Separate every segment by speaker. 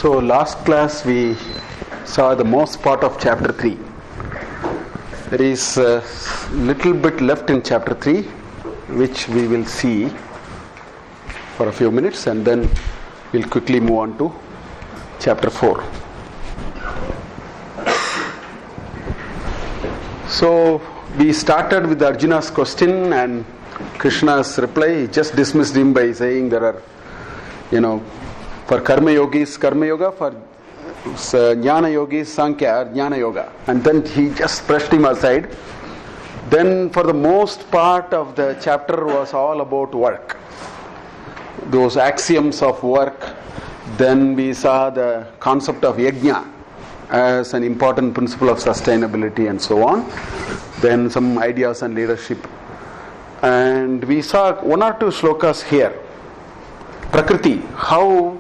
Speaker 1: So last class we saw the most part of chapter 3. There is a little bit left in chapter 3 which we will see for a few minutes, and then we'll quickly move on to chapter 4. So we started with Arjuna's question and Krishna's reply. He just dismissed him by saying there are, for karma yogis karma yoga, for jnana yogis sankhya jnana yoga, and then he just brushed him aside. Then for the most part of the chapter was all about work, those axioms of work. Then we saw the concept of yajna as an important principle of sustainability and so on. Then some ideas on leadership, and we saw one or two shlokas here. Prakriti, how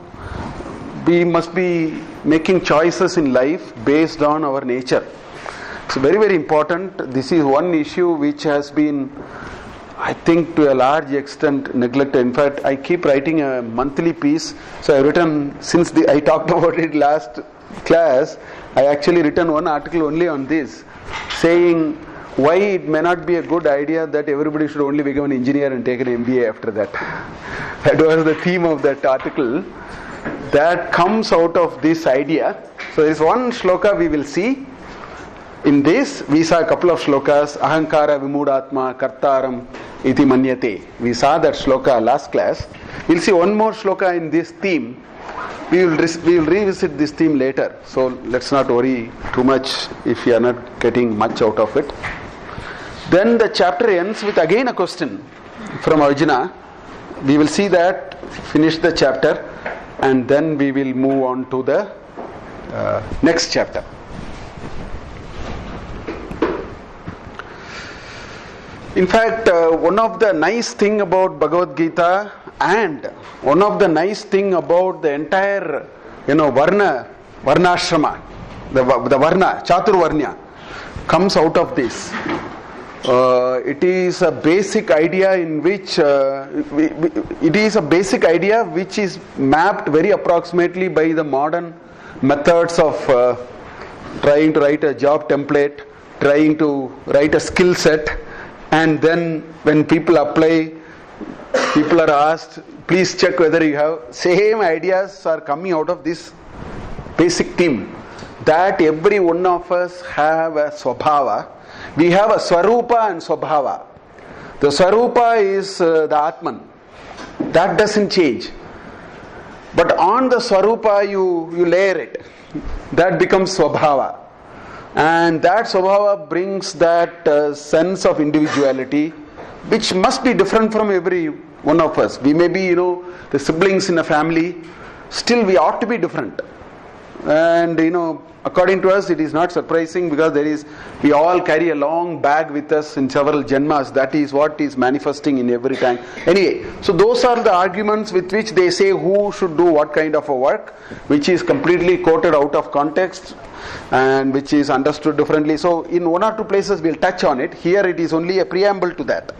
Speaker 1: we must be making choices in life based on our nature. It's very, very important. This is one issue which has been, I think, to a large extent neglected. In fact, I keep writing a monthly piece. So I've written, since I talked about it last class, I actually written one article only on this, saying why it may not be a good idea that everybody should only become an engineer and take an MBA after that. That was the theme of that article. That comes out of this idea. So there is one shloka we will see. In this, we saw a couple of shlokas. Ahankara vimudatma kartaram iti manyate. We saw that shloka last class. We'll see one more shloka in this theme. We will revisit this theme later. So let's not worry too much if we are not getting much out of it. Then the chapter ends with again a question from Arjuna. We will see that, finish the chapter, and then we will move on to the next chapter. In fact, one of the nice thing about Bhagavad Gita and one of the nice thing about the entire, varnashrama, the varna, chaturvarnya, comes out of this. It is a basic idea in which is mapped very approximately by the modern methods of trying to write a job template, trying to write a skill set, and then when people apply, people are asked, please check whether you have. Same ideas are coming out of this basic theme, that every one of us have a swabhava. We have a swarupa and swabhava. The swarupa is the Atman. That doesn't change. But on the swarupa you layer it. That becomes swabhava. And that swabhava brings that sense of individuality, which must be different from every one of us. We may be, the siblings in a family, still we ought to be different. And, according to us, it is not surprising, because we all carry a long bag with us in several janmas. That is what is manifesting in every time. Anyway, so those are the arguments with which they say who should do what kind of a work, which is completely quoted out of context and which is understood differently. So in one or two places we'll touch on it. Here it is only a preamble to that.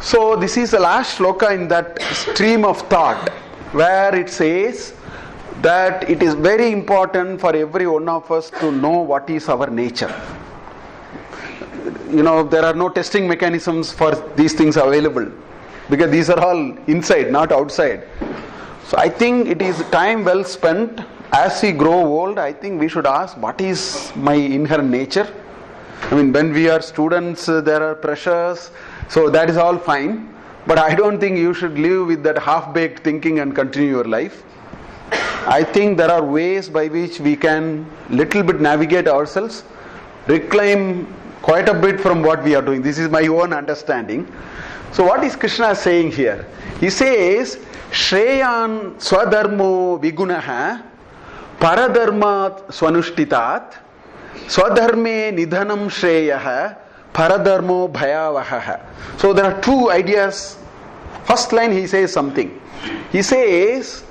Speaker 1: So this is the last shloka in that stream of thought, where it says that it is very important for every one of us to know what is our nature. There are no testing mechanisms for these things available, because these are all inside, not outside. So I think it is time well spent. As we grow old, I think we should ask, what is my inherent nature? When we are students, there are pressures, so that is all fine. But I don't think you should live with that half-baked thinking and continue your life. I think there are ways by which we can little bit navigate ourselves, reclaim quite a bit from what we are doing. This is my own understanding. So what is Krishna saying here? He says, Shreyan swadharmo vigunaha paradharmat swanushthitat swadharme nidhanam shreyaha paradharmo bhayavaha. So there are two ideas. First line he says something. He says,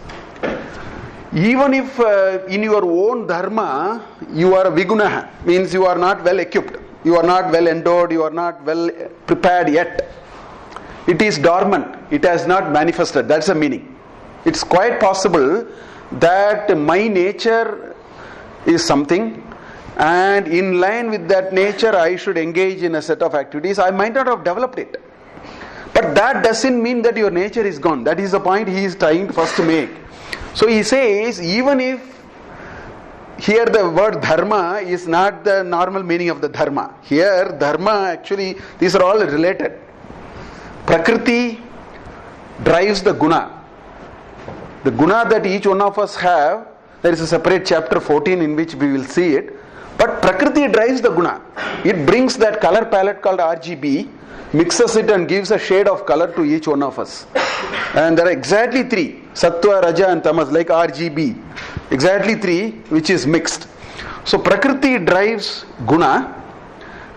Speaker 1: even if in your own dharma you are a vigunaha, means you are not well equipped, you are not well endowed, you are not well prepared yet. It is dormant, it has not manifested, that's the meaning. It's quite possible that my nature is something, and in line with that nature I should engage in a set of activities. I might not have developed it, but that doesn't mean that your nature is gone. That is the point he is trying to first make. So he says, even if here the word dharma is not the normal meaning of the dharma. Here dharma, actually these are all related. Prakriti drives the guna. The guna that each one of us have, there is a separate chapter 14 in which we will see it. But Prakriti drives the guna. It brings that color palette called RGB, mixes it and gives a shade of color to each one of us. And there are exactly three, Sattva, Raja and Tamas, like RGB. Exactly three, which is mixed. So Prakriti drives guna,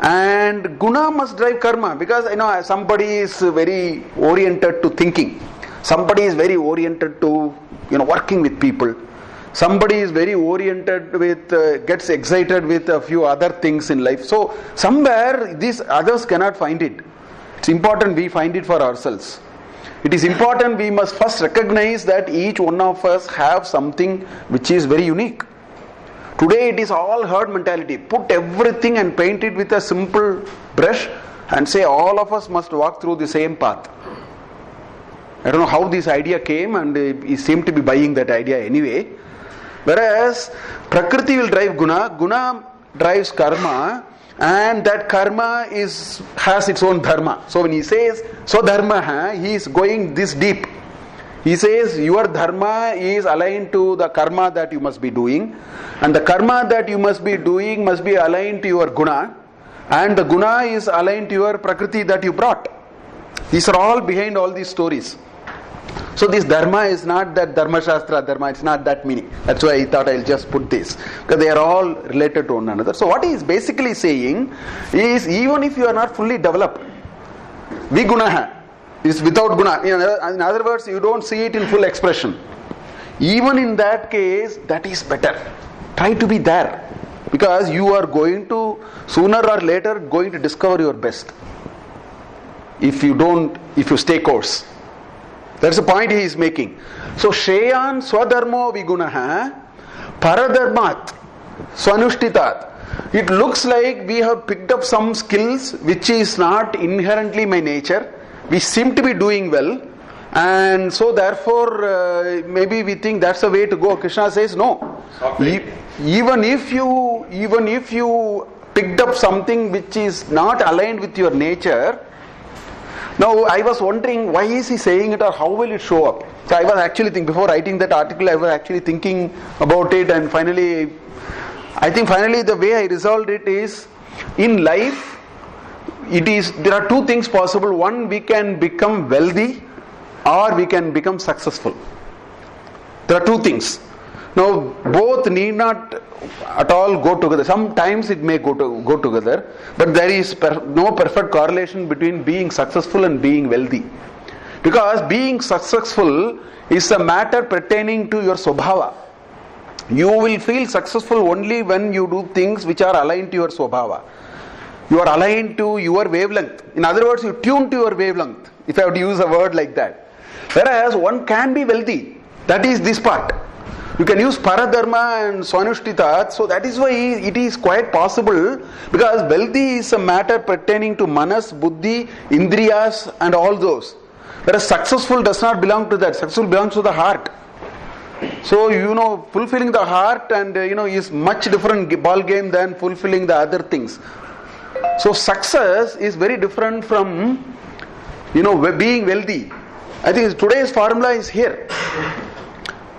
Speaker 1: and guna must drive karma, because somebody is very oriented to thinking. Somebody is very oriented to working with people. Somebody is very oriented with, gets excited with a few other things in life. So somewhere these others cannot find it. It's important we find it for ourselves. It is important we must first recognize that each one of us have something which is very unique. Today it is all herd mentality. Put everything and paint it with a simple brush and say all of us must walk through the same path. I don't know how this idea came, and he seemed to be buying that idea anyway. Whereas Prakriti will drive guna, guna drives karma, and that karma has its own dharma. So when he says Swadharma, he is going this deep. He says your dharma is aligned to the karma that you must be doing, and the karma that you must be doing must be aligned to your guna, and the guna is aligned to your Prakriti that you brought. These are all behind all these stories. So this dharma is not that dharma shastra dharma, it's not that meaning. That's why I thought I'll just put this, because they are all related to one another. So what he is basically saying is, even if you are not fully developed, vigunaha is without guna. In other words, you don't see it in full expression. Even in that case, that is better. Try to be there, because you are going to sooner or later going to discover your best. If you stay course. That's the point he is making. So Shreyan Swadharmo Vigunaha Paradharmat Swanushtitat. It looks like we have picked up some skills which is not inherently my nature. We seem to be doing well, and so therefore maybe we think that's the way to go. Krishna says no. Even if you picked up something which is not aligned with your nature. Now I was wondering, why is he saying it, or how will it show up? So I was actually thinking, before writing that article, I was actually thinking about it, and finally the way I resolved it is, in life, there are two things possible. One, we can become wealthy, or we can become successful. There are two things. Now both need not at all go together. Sometimes it may go together, but there is no perfect correlation between being successful and being wealthy, because being successful is a matter pertaining to your swabhava. You will feel successful only when you do things which are aligned to your swabhava. You are aligned to your wavelength. In other words, you tune to your wavelength, if I have to use a word like that. Whereas one can be wealthy. That is this part. You can use paradharma and swanushtitat. So that is why it is quite possible, because wealthy is a matter pertaining to manas, buddhi, indriyas and all those. Whereas successful does not belong to that. Successful belongs to the heart. So fulfilling the heart and is much different ball game than fulfilling the other things. So success is very different from being wealthy. I think today's formula is here.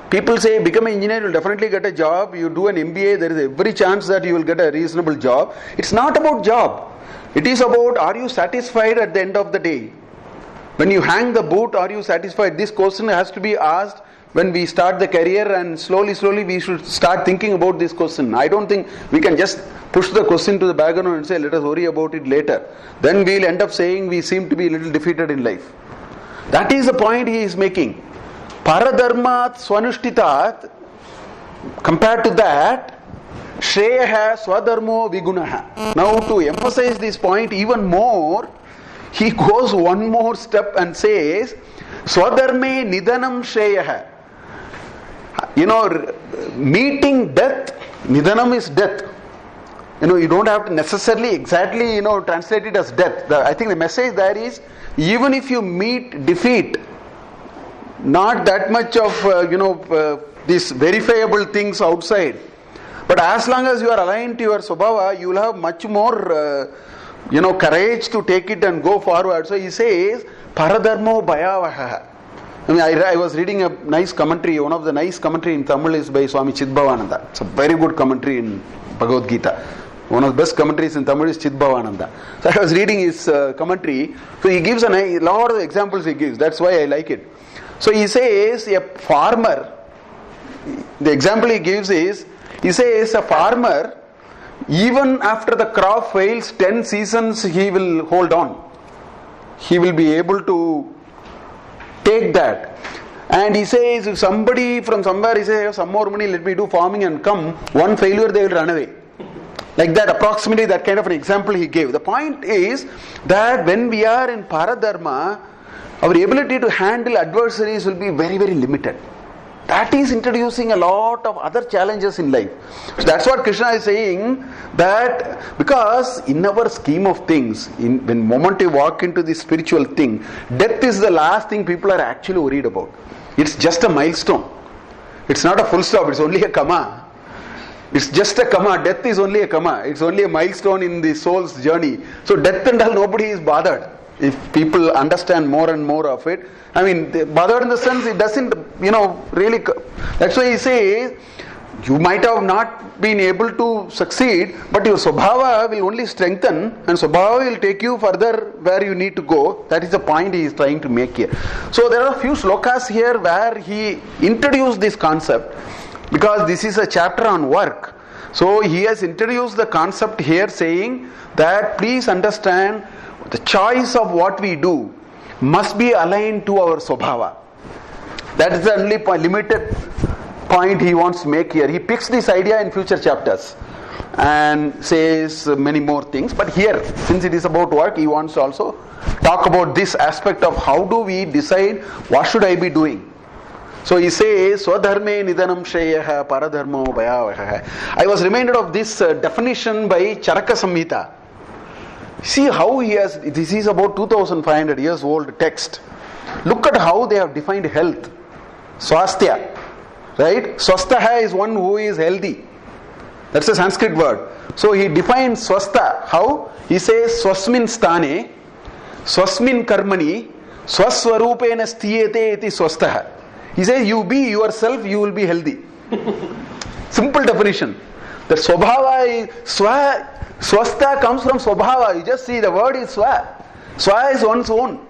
Speaker 1: People say become an engineer, you will definitely get a job. You do an MBA, there is every chance that you will get a reasonable job. It's not about job. It is about, are you satisfied at the end of the day? When you hang the boot, are you satisfied? This question has to be asked when we start the career, and slowly we should start thinking about this question. I don't think we can just push the question to the background and say let us worry about it later. Then we will end up saying we seem to be a little defeated in life. That is the point he is making. Paradharmat swanushtitat, compared to that, Shreyaha swadharmo vigunaha. Now to emphasize this point even more, he goes one more step and says, Swadharme nidanam Shreyaha. meeting death, Nidanam is death. You don't have to necessarily exactly, translate it as death. I think the message there is, even if you meet defeat, not that much of, these verifiable things outside, but as long as you are aligned to your Swabhava, you will have much more, courage to take it and go forward. So he says, Paradharmo Bhayavaha. I was reading a nice commentary. One of the nice commentary in Tamil is by Swami Chidbhavananda. It's a very good commentary in Bhagavad Gita. One of the best commentaries in Tamil is Chidbhavananda. So I was reading his commentary. So he gives a lot of examples he gives. That's why I like it. So he says a farmer, the example he gives is, he says a farmer, even after the crop fails 10 seasons, he will hold on. He will be able to take that. And he says, if somebody from somewhere, he says, some more money, let me do farming and come, one failure they will run away. Like that, approximately that kind of an example he gave. The point is that when we are in Paradharma, our ability to handle adversaries will be very, very limited. That is introducing a lot of other challenges in life. So that's what Krishna is saying, that because in our scheme of things, when moment you walk into the spiritual thing, death is the last thing people are actually worried about. It's just a milestone. It's not a full stop, it's only a comma. It's just a comma. Death is only a comma. It's only a milestone in the soul's journey. So death and all, nobody is bothered. If people understand more and more of it, bothered in the sense it doesn't, really. That's why he says, you might have not been able to succeed, but your Swabhava will only strengthen, and Swabhava will take you further where you need to go. That is the point he is trying to make here. So there are a few slokas here where he introduced this concept, because this is a chapter on work. So he has introduced the concept here, saying that please understand, the choice of what we do must be aligned to our Swabhava. That is the only limited point he wants to make here. He picks this idea in future chapters and says many more things. But here, since it is about work, he wants to also talk about this aspect of how do we decide what should I be doing. So he says, Swadharme Nidanam Shreyaha Paradharmo Bhayavaha. I was reminded of this definition by Charaka Samhita. See how he has, this is about 2500 years old text. Look at how they have defined health. Swasthya. Right? Swastaha is one who is healthy. That's a Sanskrit word. So he defines swastha. How? He says swasmin sthane, swasmin karmani, swaswarupena sthiyate iti swastaha. He says you be yourself, you will be healthy. Simple definition. The swabhava is swastha comes from swabhava. You just see the word is swa. Swa is one's own.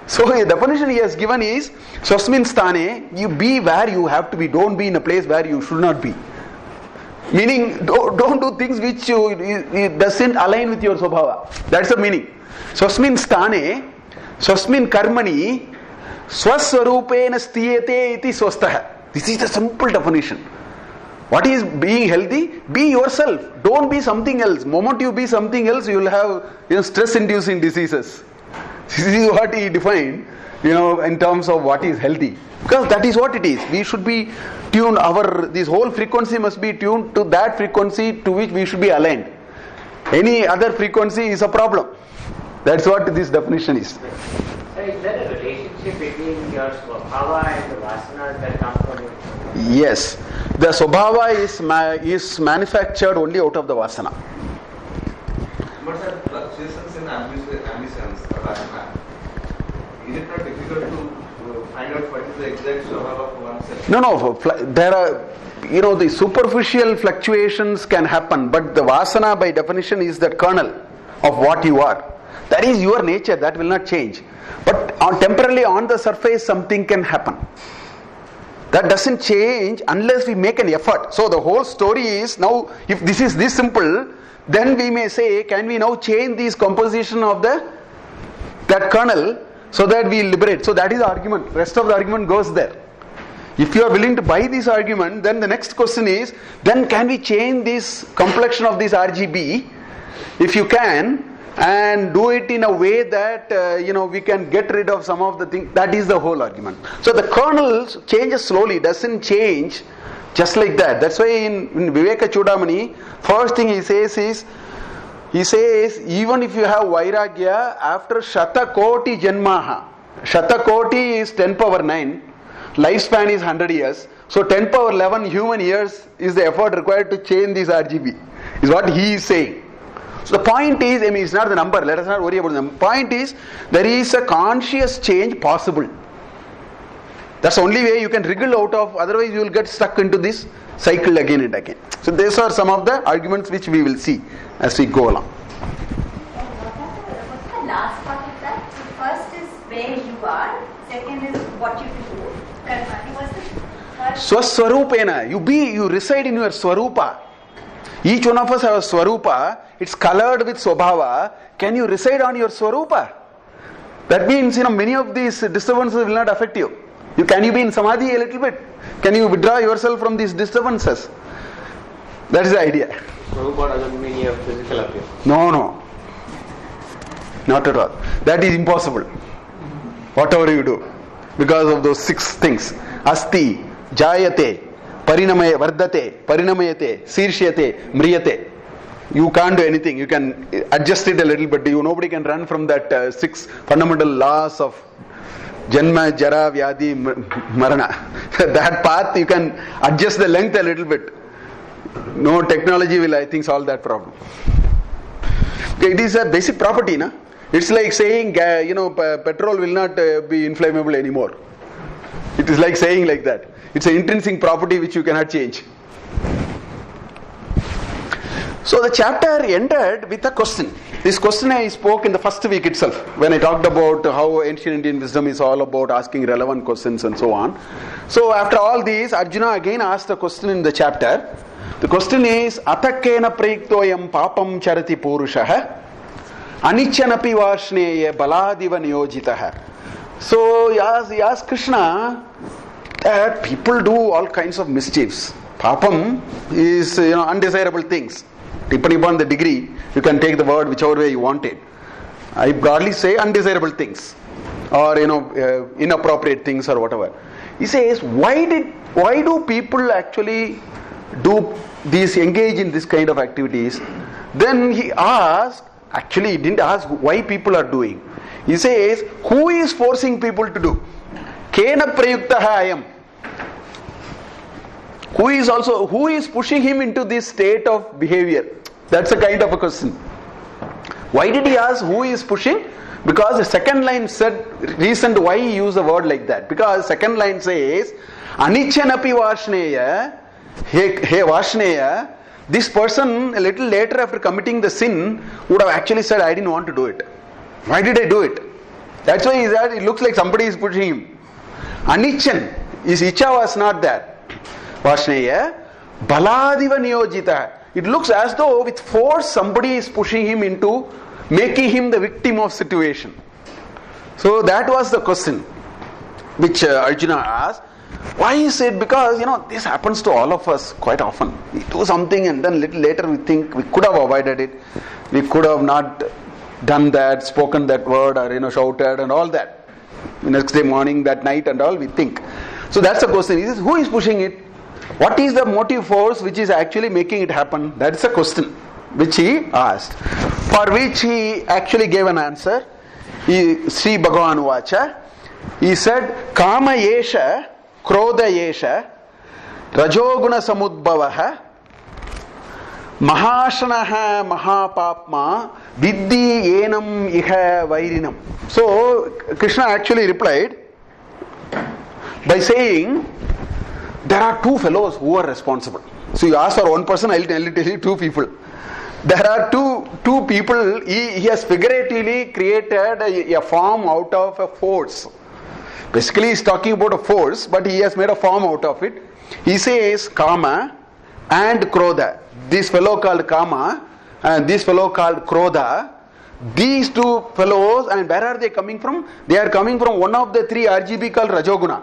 Speaker 1: So the definition he has given is swasmin sthane, you be where you have to be. Don't be in a place where you should not be. Meaning don't do things which it doesn't align with your swabhava. That's the meaning. Swasmin sthane, swasmin karmani, swaswarupena sthiyate iti swastaha. This is the simple definition. What is being healthy? Be yourself. Don't be something else. Moment you be something else, you will have stress-inducing diseases. This is what he defined, in terms of what is healthy. Because that is what it is. We should be tuned. This whole frequency must be tuned to that frequency to which we should be aligned. Any other frequency is a problem. That's what this definition is.
Speaker 2: So is there a relationship between your swabhava and the vasanas that come from it?
Speaker 1: Yes. The swabhava is manufactured only out of the vasana.
Speaker 3: But sir, fluctuations in ambitions, vasana, is it not difficult to find out what is the exact swabhava of oneself?
Speaker 1: No. There are, the superficial fluctuations can happen, but the vasana by definition is the kernel of what you are. That is your nature, that will not change. But temporarily on the surface something can happen. That doesn't change unless we make an effort. So the whole story is, now if this is this simple, then we may say, can we now change this composition of that kernel so that we liberate? So that is the argument. Rest of the argument goes there. If you are willing to buy this argument, then the next question is, then can we change this complexion of this RGB? If you can, and do it in a way that we can get rid of some of the things. That is the whole argument. So the kernel changes slowly, doesn't change just like that. That's why in Viveka Chudamani, first thing he says is, even if you have Vairagya, after Shata Koti Janmaha, Shata Koti is 10 power 9, lifespan is 100 years, so 10 power 11 human years is the effort required to change this RGB, is what he is saying. So the point is, it's not the number, let us not worry about them. Point is, there is a conscious change possible. That's the only way you can wriggle out of, otherwise you will get stuck into this cycle again and again. So these are some of the arguments which we will see as we go along.
Speaker 4: What's the last part of that? So first is where you are, second is what you do. Karmani was the first.
Speaker 1: Swaswarupena, you reside in your Swarupa. Each one of us have a Swarupa, it's colored with Swabhava. Can you reside on your Swarupa? That means, many of these disturbances will not affect you. Can you be in Samadhi a little bit? Can you withdraw yourself from these disturbances? That is the idea.
Speaker 2: Swarupa doesn't mean you have physical appearance.
Speaker 1: No. Not at all. That is impossible. Whatever you do. Because of those 6 things. Asti, Jayate, Parinamaya, Vardate, Parinamayate, Sirshyate, Mriyate. You can't do anything. You can adjust it a little bit. Nobody can run from that 6 fundamental laws of Janma, Jara, Vyadi, Marana. That path you can adjust the length a little bit. No technology will, I think, solve that problem. It is a basic property, na? It's like saying, petrol will not be inflammable anymore. It is like saying like that. It's an intrinsic property which you cannot change. So the chapter ended with a question. This question I spoke in the first week itself, when I talked about how ancient Indian wisdom is all about asking relevant questions and so on. So after all these, Arjuna again asked a question in the chapter. The question is, Atakkena prayiktoyam papam charati purushah anichanapi varshneya baladiva niyojitah. So he asked Krishna that people do all kinds of mischiefs. Papam is undesirable things. Depending upon the degree, you can take the word whichever way you want it. I broadly say undesirable things, or inappropriate things, or whatever. He says, why do people actually engage in this kind of activities? Then he asked, actually he didn't ask why people are doing. He says, who is forcing people to do? Kena prayuktaha ayam. Who is pushing him into this state of behavior? That's a kind of a question. Why did he ask who is pushing? Because the second line reasoned why he used the word like that. Because second line says, Anichanapi Vashneya, hey Vashneya, this person a little later after committing the sin would have actually said, I didn't want to do it. Why did I do it? That's why he said, it looks like somebody is pushing him. Anichan, his Icha was not there. Vashneya, Baladiva Niyojita. It looks as though with force somebody is pushing him into making him the victim of situation. So that was the question which Arjuna asked. Why he said, because this happens to all of us quite often. We do something and then little later we think we could have avoided it. We could have not done that, spoken that word, or shouted and all that. Next day morning, that night and all, we think. So that's the question. He says, who is pushing it? What is the motive force which is actually making it happen? That's the question which he asked. For which he actually gave an answer. Sri Bhagavan Vacha. He said, Kama Yesha, Krodha Yesha, Rajoguna Samudbhavaha, Mahashanaha Mahapapma, Vidhi Yenam Iha Vairinam. So Krishna actually replied by saying, there are 2 fellows who are responsible. So you ask for one person, I will tell you 2 people. There are two people. He has figuratively created a form out of a force. Basically he is talking about a force, but he has made a form out of it. He says Kama and Krodha. This fellow called Kama and this fellow called Krodha. These 2 fellows, and where are they coming from? They are coming from one of the 3 RGB called Rajoguna.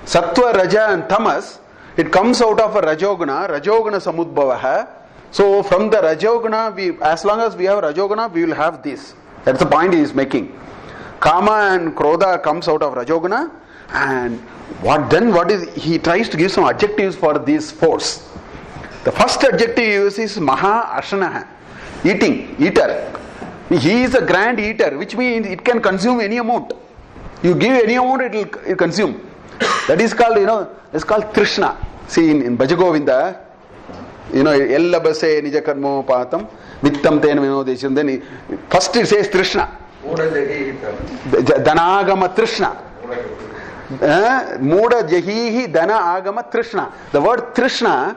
Speaker 1: Sattva, Raja and Tamas. It comes out of a Rajoguna Samudbhavaha. So from the Rajoguna, as long as we have Rajoguna, we will have this. That's the point he is making. Kama and Krodha comes out of Rajoguna, and what is he tries to give some adjectives for this force. The first adjective he uses is Maha Ashanaha, eater. He is a grand eater, which means it can consume any amount. You give any amount, it will consume. That is called, it's called Trishna. See, in Bhajagovinda, Ellabase Nijakarmo Patam, Vittam Ten Vinodesham, then first it says Trishna. Danagama Trishna. Muda Jahihi Dana Agama Trishna. The word Trishna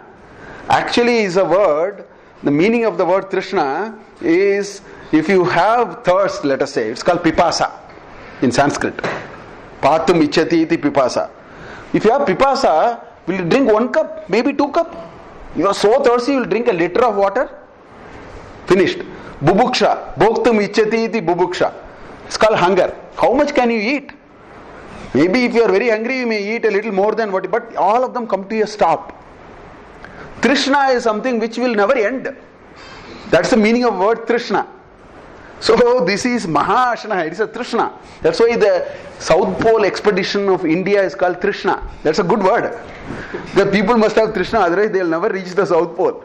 Speaker 1: actually is a word, the meaning of the word Trishna is if you have thirst, let us say, it's called Pipasa in Sanskrit. Patum Ichati iti Pipasa. If you have Pipasa, will you drink 1 cup, maybe 2 cups? You are so thirsty, you will drink a liter of water. Finished. Bubuksha. Bhoktum Ichati iti Bubuksha. It's called hunger. How much can you eat? Maybe if you are very hungry, you may eat a little more than what, but all of them come to a stop. Trishna is something which will never end. That's the meaning of word Trishna. So this is Mahashana, it is a Trishna. That's why the South Pole expedition of India is called Trishna. That's a good word. The people must have Trishna, otherwise they will never reach the South Pole.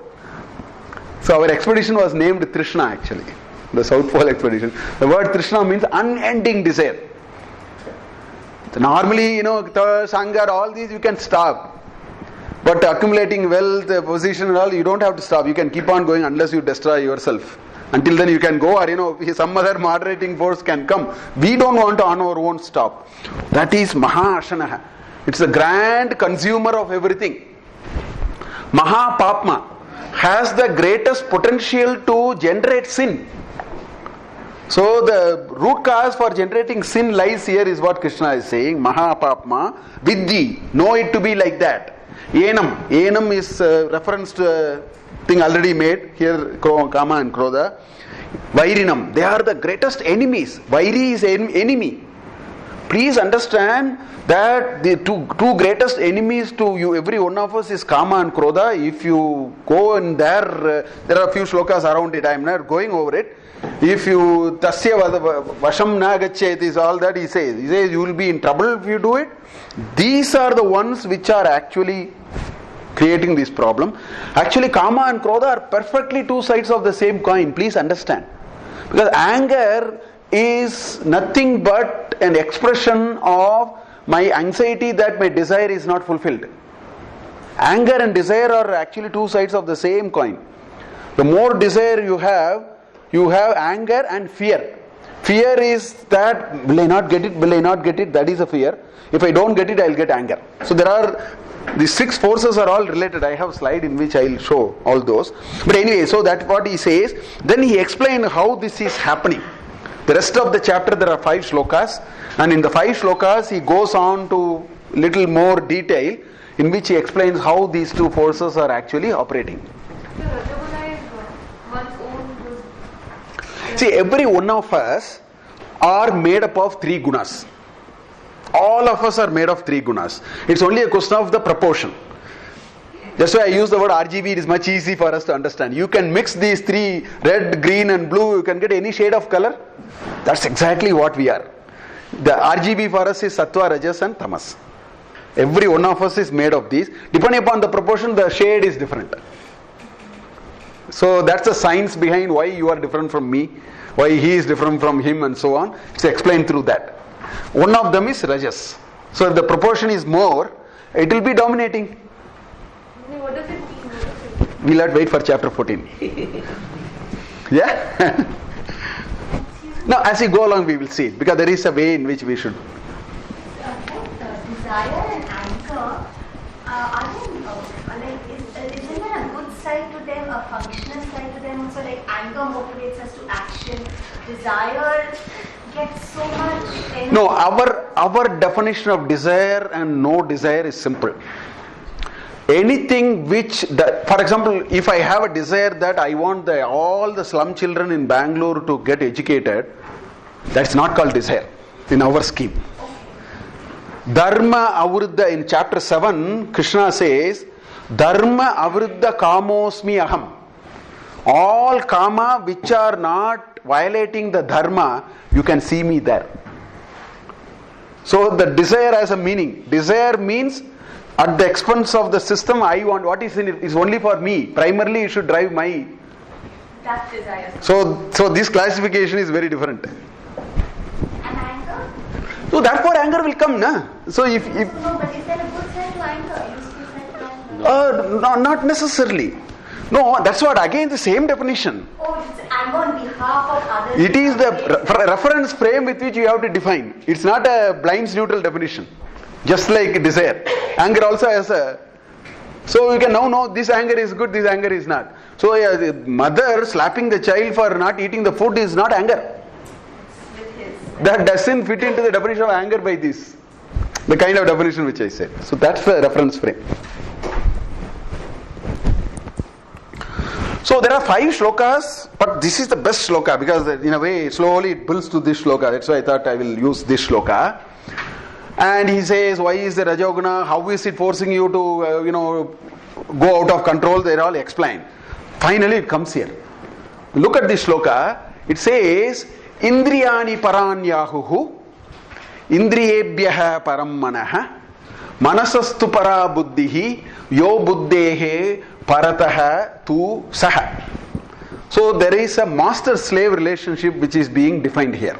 Speaker 1: So our expedition was named Trishna actually. The South Pole expedition. The word Trishna means unending desire. So normally, thirst, hunger, all these you can stop. But accumulating wealth, position and all, you don't have to stop. You can keep on going unless you destroy yourself. Until then you can go, or some other moderating force can come. We don't want to on our own stop. That is Mahashanaha. It's the grand consumer of everything. Mahapapma has the greatest potential to generate sin. So the root cause for generating sin lies here is what Krishna is saying. Mahapapma Vidyi. Know it to be like that. Enam. Enam is reference to a thing already made. Here Kama and Krodha. Vairinam. They are the greatest enemies. Vairi is enemy. Please understand that the two greatest enemies to you, every one of us, is Kama and Krodha. If you go in there are a few shlokas around it. I am not going over it. If you tasya vasham na gachet is all that he says. He says you will be in trouble if you do it. These are the ones which are actually creating this problem. Actually, Kama and Krodha are perfectly two sides of the same coin. Please understand. Because anger is nothing but an expression of my anxiety that my desire is not fulfilled. Anger and desire are actually two sides of the same coin. The more desire you have anger and fear. Fear is that, will I not get it? That is a fear. If I don't get it, I will get anger. So there are, the 6 forces are all related. I have a slide in which I will show all those. But anyway, so that's what he says. Then he explained how this is happening. The rest of the chapter, there are 5 shlokas. And in the 5 shlokas, he goes on to little more detail in which he explains how these 2 forces are actually operating. See, every one of us are made up of 3 gunas. All of us are made of 3 gunas. It's only a question of the proportion. That's why I use the word RGB. It is much easy for us to understand. You can mix these 3, red, green and blue. You can get any shade of color. That's exactly what we are. The RGB for us is Sattva, Rajas and Tamas. Every one of us is made of these. Depending upon the proportion, the shade is different. So that's the science behind why you are different from me, why he is different from him and so on. It's explained through that. One of them is Rajas. So if the proportion is more, it will be dominating.
Speaker 5: What does it mean?
Speaker 1: We'll have to wait for chapter 14. Yeah? Now as we go along we will see it, because there is a way in which we should.
Speaker 4: Desire and anger, isn't there a good side to them, a functional side to them also? Like anger motivates us to action, desire gets so much energy.
Speaker 1: No, our definition of desire and no desire is simple. Anything which, for example, if I have a desire that I want all the slum children in Bangalore to get educated, that's not called desire in our scheme. Dharma avruddha, in chapter 7, Krishna says, Dharma avruddha kamosmi aham. All kama which are not violating the dharma, you can see me there. So the desire has a meaning. Desire means at the expense of the system, I want what is in it is only for me. Primarily it should drive my.
Speaker 4: That desire.
Speaker 1: So this classification is very different.
Speaker 4: And anger?
Speaker 1: So therefore anger will come, na? So if
Speaker 4: No, but is there a good side to anger? Useful side to anger?
Speaker 1: no, not necessarily. No, that's what again the same definition.
Speaker 4: Oh, it's anger on behalf of others.
Speaker 1: It is the reference frame with which you have to define. It's not a blind neutral definition. Just like desire. Anger also has a. So you can now know this anger is good, this anger is not. So a mother slapping the child for not eating the food is not anger. That doesn't fit into the definition of anger by this. The kind of definition which I said. So that's the reference frame. So there are 5 shlokas, but this is the best shloka because in a way slowly it builds to this shloka. That's why I thought I will use this shloka. And he says, why is the Rajoguna, how is it forcing you to, go out of control? They all explain. Finally it comes here. Look at this shloka. It says, Indriyani paranyahuhu, Indriyebhyaha parammanaha, Manasastu para buddhihi, Yo buddhehe parataha tu saha. So there is a master-slave relationship which is being defined here.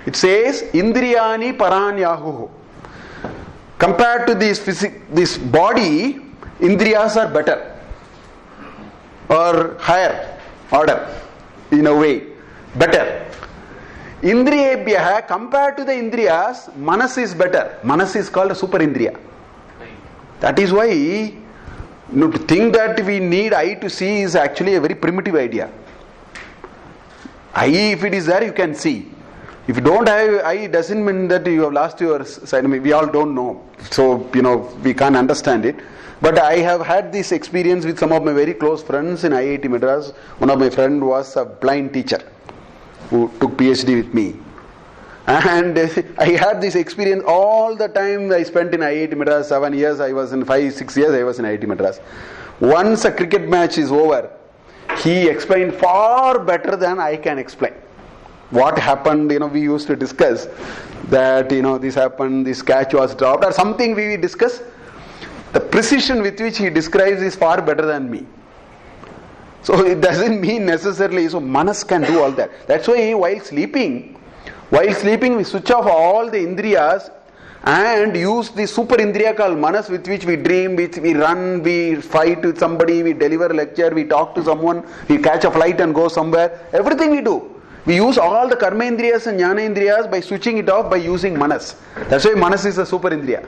Speaker 1: It says, Indriyani paranyahuhu. Compared to this body, Indriyas are better or higher order in a way. Better. Indriyebhyaha, compared to the Indriyas, Manas is better. Manas is called a super Indriya. That is why to think that we need eye to see is actually a very primitive idea. Eye, if it is there, you can see. If you don't have eye, it doesn't mean that you have lost your sight. We all don't know. So, we can't understand it. But I have had this experience with some of my very close friends in IIT Madras. One of my friends was a blind teacher who took PhD with me. And I had this experience all the time I spent in IIT Madras. 7 years, I was in 5-6 years, I was in IIT Madras. Once a cricket match is over, he explained far better than I can explain. What happened, we used to discuss that, this happened, this catch was dropped, or something we discuss. The precision with which he describes is far better than me. So it doesn't mean necessarily, so Manas can do all that. That's why while sleeping we switch off all the Indriyas and use the super Indriya called Manas, with which we dream, which we run, we fight with somebody, we deliver a lecture, we talk to someone, we catch a flight and go somewhere. Everything we do. We use all the Karma Indriyas and Jnana Indriyas by switching it off by using Manas. That's why Manas is a super Indriya.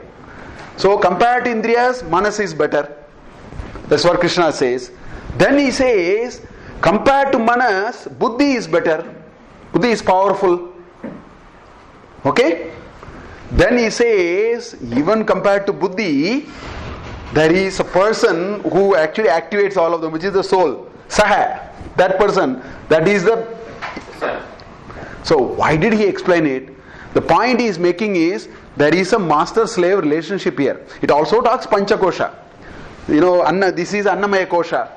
Speaker 1: So compared to Indriyas, Manas is better. That's what Krishna says. Then he says, compared to Manas, Buddhi is better. Buddhi is powerful. Okay? Then he says, even compared to Buddhi, there is a person who actually activates all of them, which is the soul. Saha. That person, that is the... So why did he explain it? The point he is making is, there is a master-slave relationship here. It also talks Panchakosha. This is Annamaya Kosha.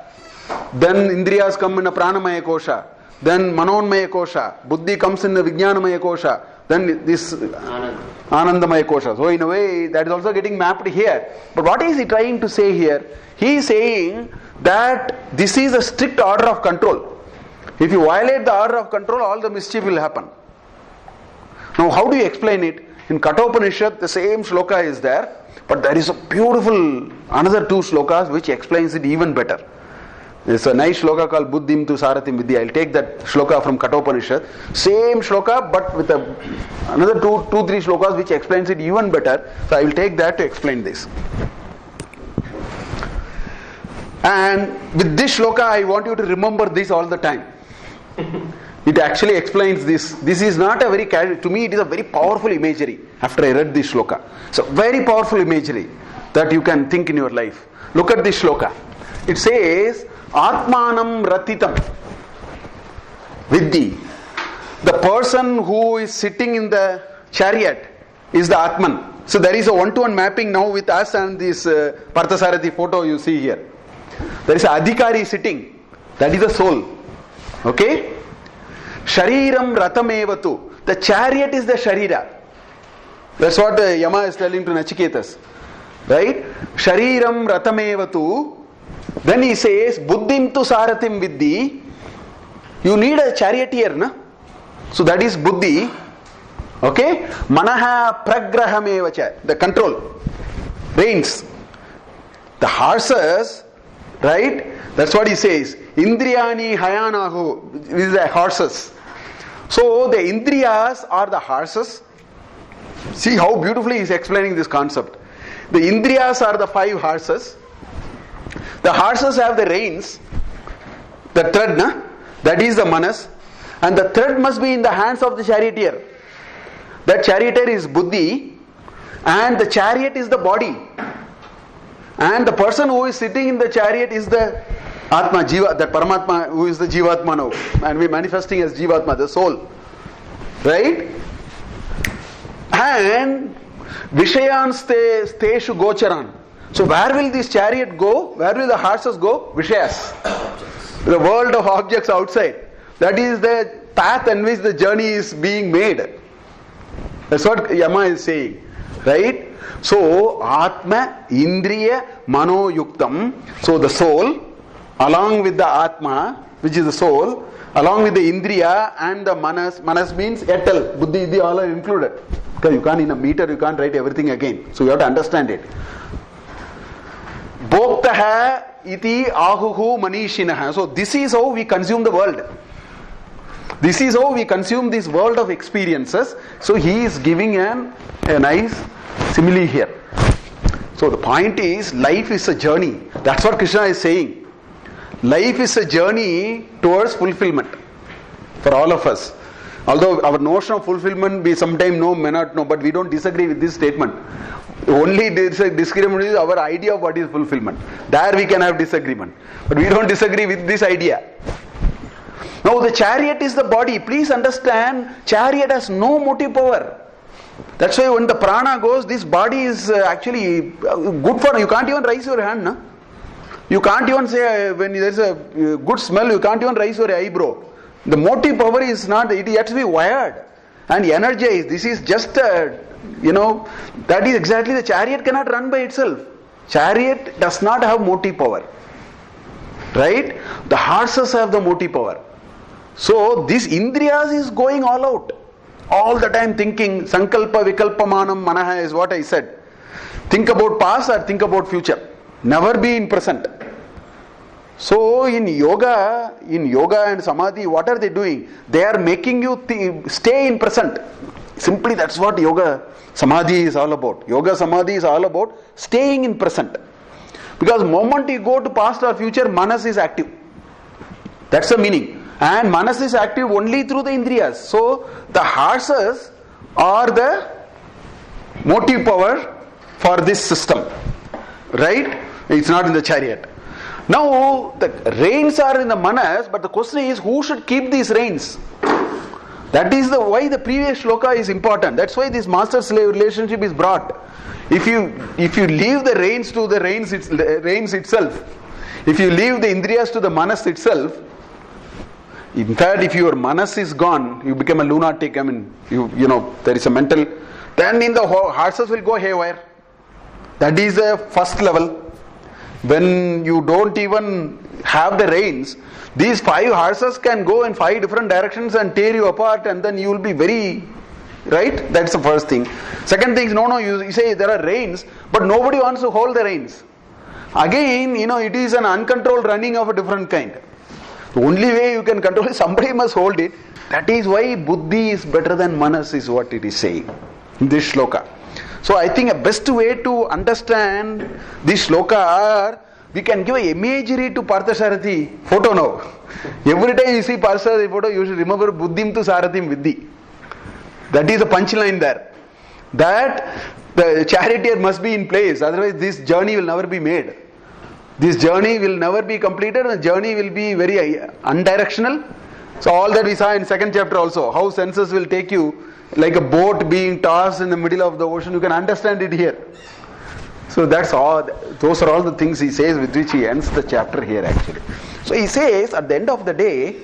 Speaker 1: Then Indriyas come in a Pranamaya Kosha. Then Manonmaya Kosha. Buddhi comes in the Vijnanamaya Kosha. Then this Anandamaya Kosha. So in a way, that is also getting mapped here. But what is he trying to say here? He is saying that this is a strict order of control. If you violate the order of control, all the mischief will happen. Now how do you explain it? In Kathopanishad, the same shloka is there, but there is a beautiful another 2 shlokas which explains it even better. There's a nice shloka called Buddhim tu Sarathim Vidya. I'll take that shloka from Kathopanishad. Same shloka, but with another 2-3 shlokas which explains it even better. So I will take that to explain this. And with this shloka, I want you to remember this all the time. It actually explains this. This is not a very to me it is a very powerful imagery after I read this shloka. So very powerful imagery that you can think in your life. Look at this shloka. It says, Atmanam Ratitam Vidhi. The person who is sitting in the chariot is the Atman. So there is a one-to-one mapping now with us and this Parthasarathi photo you see here. There is a Adhikari sitting. That is the soul. Okay? Shariram ratamevatu. The chariot is the sharira. That's what the Yama is telling to Nachiketas. Right? Shariram ratamevatu. Then he says, Buddhim tu saratim vidhi. You need a charioteer, na? So that is buddhi. Okay? Manaha pragrahamevacha. The control. Reins. The horses, right? That's what he says. Indriyani hayanahu. These are horses. So the indriyas are the horses. See how beautifully he is explaining this concept. The indriyas are the 5 horses. The horses have the reins. The thread, na? That is the manas. And the thread must be in the hands of the charioteer. That charioteer is buddhi. And the chariot is the body. And the person who is sitting in the chariot is the Atma, Jiva, that Paramatma who is the Jivatma now. And we manifesting as Jivatma, the soul. Right? And Vishayan steshu gocharan. So where will this chariot go? Where will the horses go? Vishayas. The world of objects outside. That is the path in which the journey is being made. That's what Yama is saying. Right? So, Atma, Indriya, Mano Yuktam. So the soul, along with the Atma, which is the soul, along with the Indriya and the Manas. Manas means Etal, Buddhi, Iddhi, all are included. Because you can't, in a meter, you can't write everything again. So you have to understand it. Bhoktaha iti ahuhu manishinaha. So this is how we consume the world. This is how we consume this world of experiences. So he is giving a nice simile here. So the point is, life is a journey. That's what Krishna is saying. Life is a journey towards fulfillment for all of us. Although our notion of fulfillment we sometimes know, may not know, but we don't disagree with this statement. Only disagreement is our idea of what is fulfillment. There we can have disagreement. But we don't disagree with this idea. Now the chariot is the body. Please understand, chariot has no motive power. That's why when the prana goes, this body is actually good for, you can't even raise your hand. No? You can't even say, when there is a good smell, you can't even raise your eyebrow. The motive power is not, it has to be wired and energized. This is just that is exactly, the chariot cannot run by itself. Chariot does not have motive power. Right? The horses have the motive power. So this Indriyas is going all out. All the time thinking, Sankalpa Vikalpa Manam Manaha is what I said. Think about past or think about future. Never be in present. So in yoga and samadhi, what are they doing? They are making you stay in present. Simply that's what yoga samadhi is all about. Yoga samadhi is all about staying in present. Because the moment you go to past or future, manas is active. That's the meaning. And manas is active only through the indriyas. So the horses are the motive power for this system. Right? It's not in the chariot. Now the reins are in the manas, but the question is, who should keep these reins? That is why the previous shloka is important. That's why this master-slave relationship is brought. If you leave the reins to the reins itself, if you leave the indriyas to the manas itself, in fact, if your manas is gone, you become a lunatic. I mean, there is a mental. Then in the horses will go haywire. That is the first level. When you don't even have the reins, these 5 horses can go in 5 different directions and tear you apart, and then you will be very, right? That's the first thing. Second thing is, you say there are reins, but nobody wants to hold the reins. Again, it is an uncontrolled running of a different kind. The only way you can control it, somebody must hold it. That is why buddhi is better than manas, is what it is saying in this shloka. So I think a best way to understand this shloka are, we can give an imagery to Parthasarathi photo now. Every time you see Parthasarathi photo, you should remember Buddhim tu Sarathim Vidhi. That is the punchline there. That the charioteer must be in place, otherwise this journey will never be made. This journey will never be completed, and the journey will be very undirectional. So all that we saw in 2nd chapter also, how senses will take you like a boat being tossed in the middle of the ocean, you can understand it here. So that's all. Those are all the things he says with which he ends the chapter here actually. So he says at the end of the day,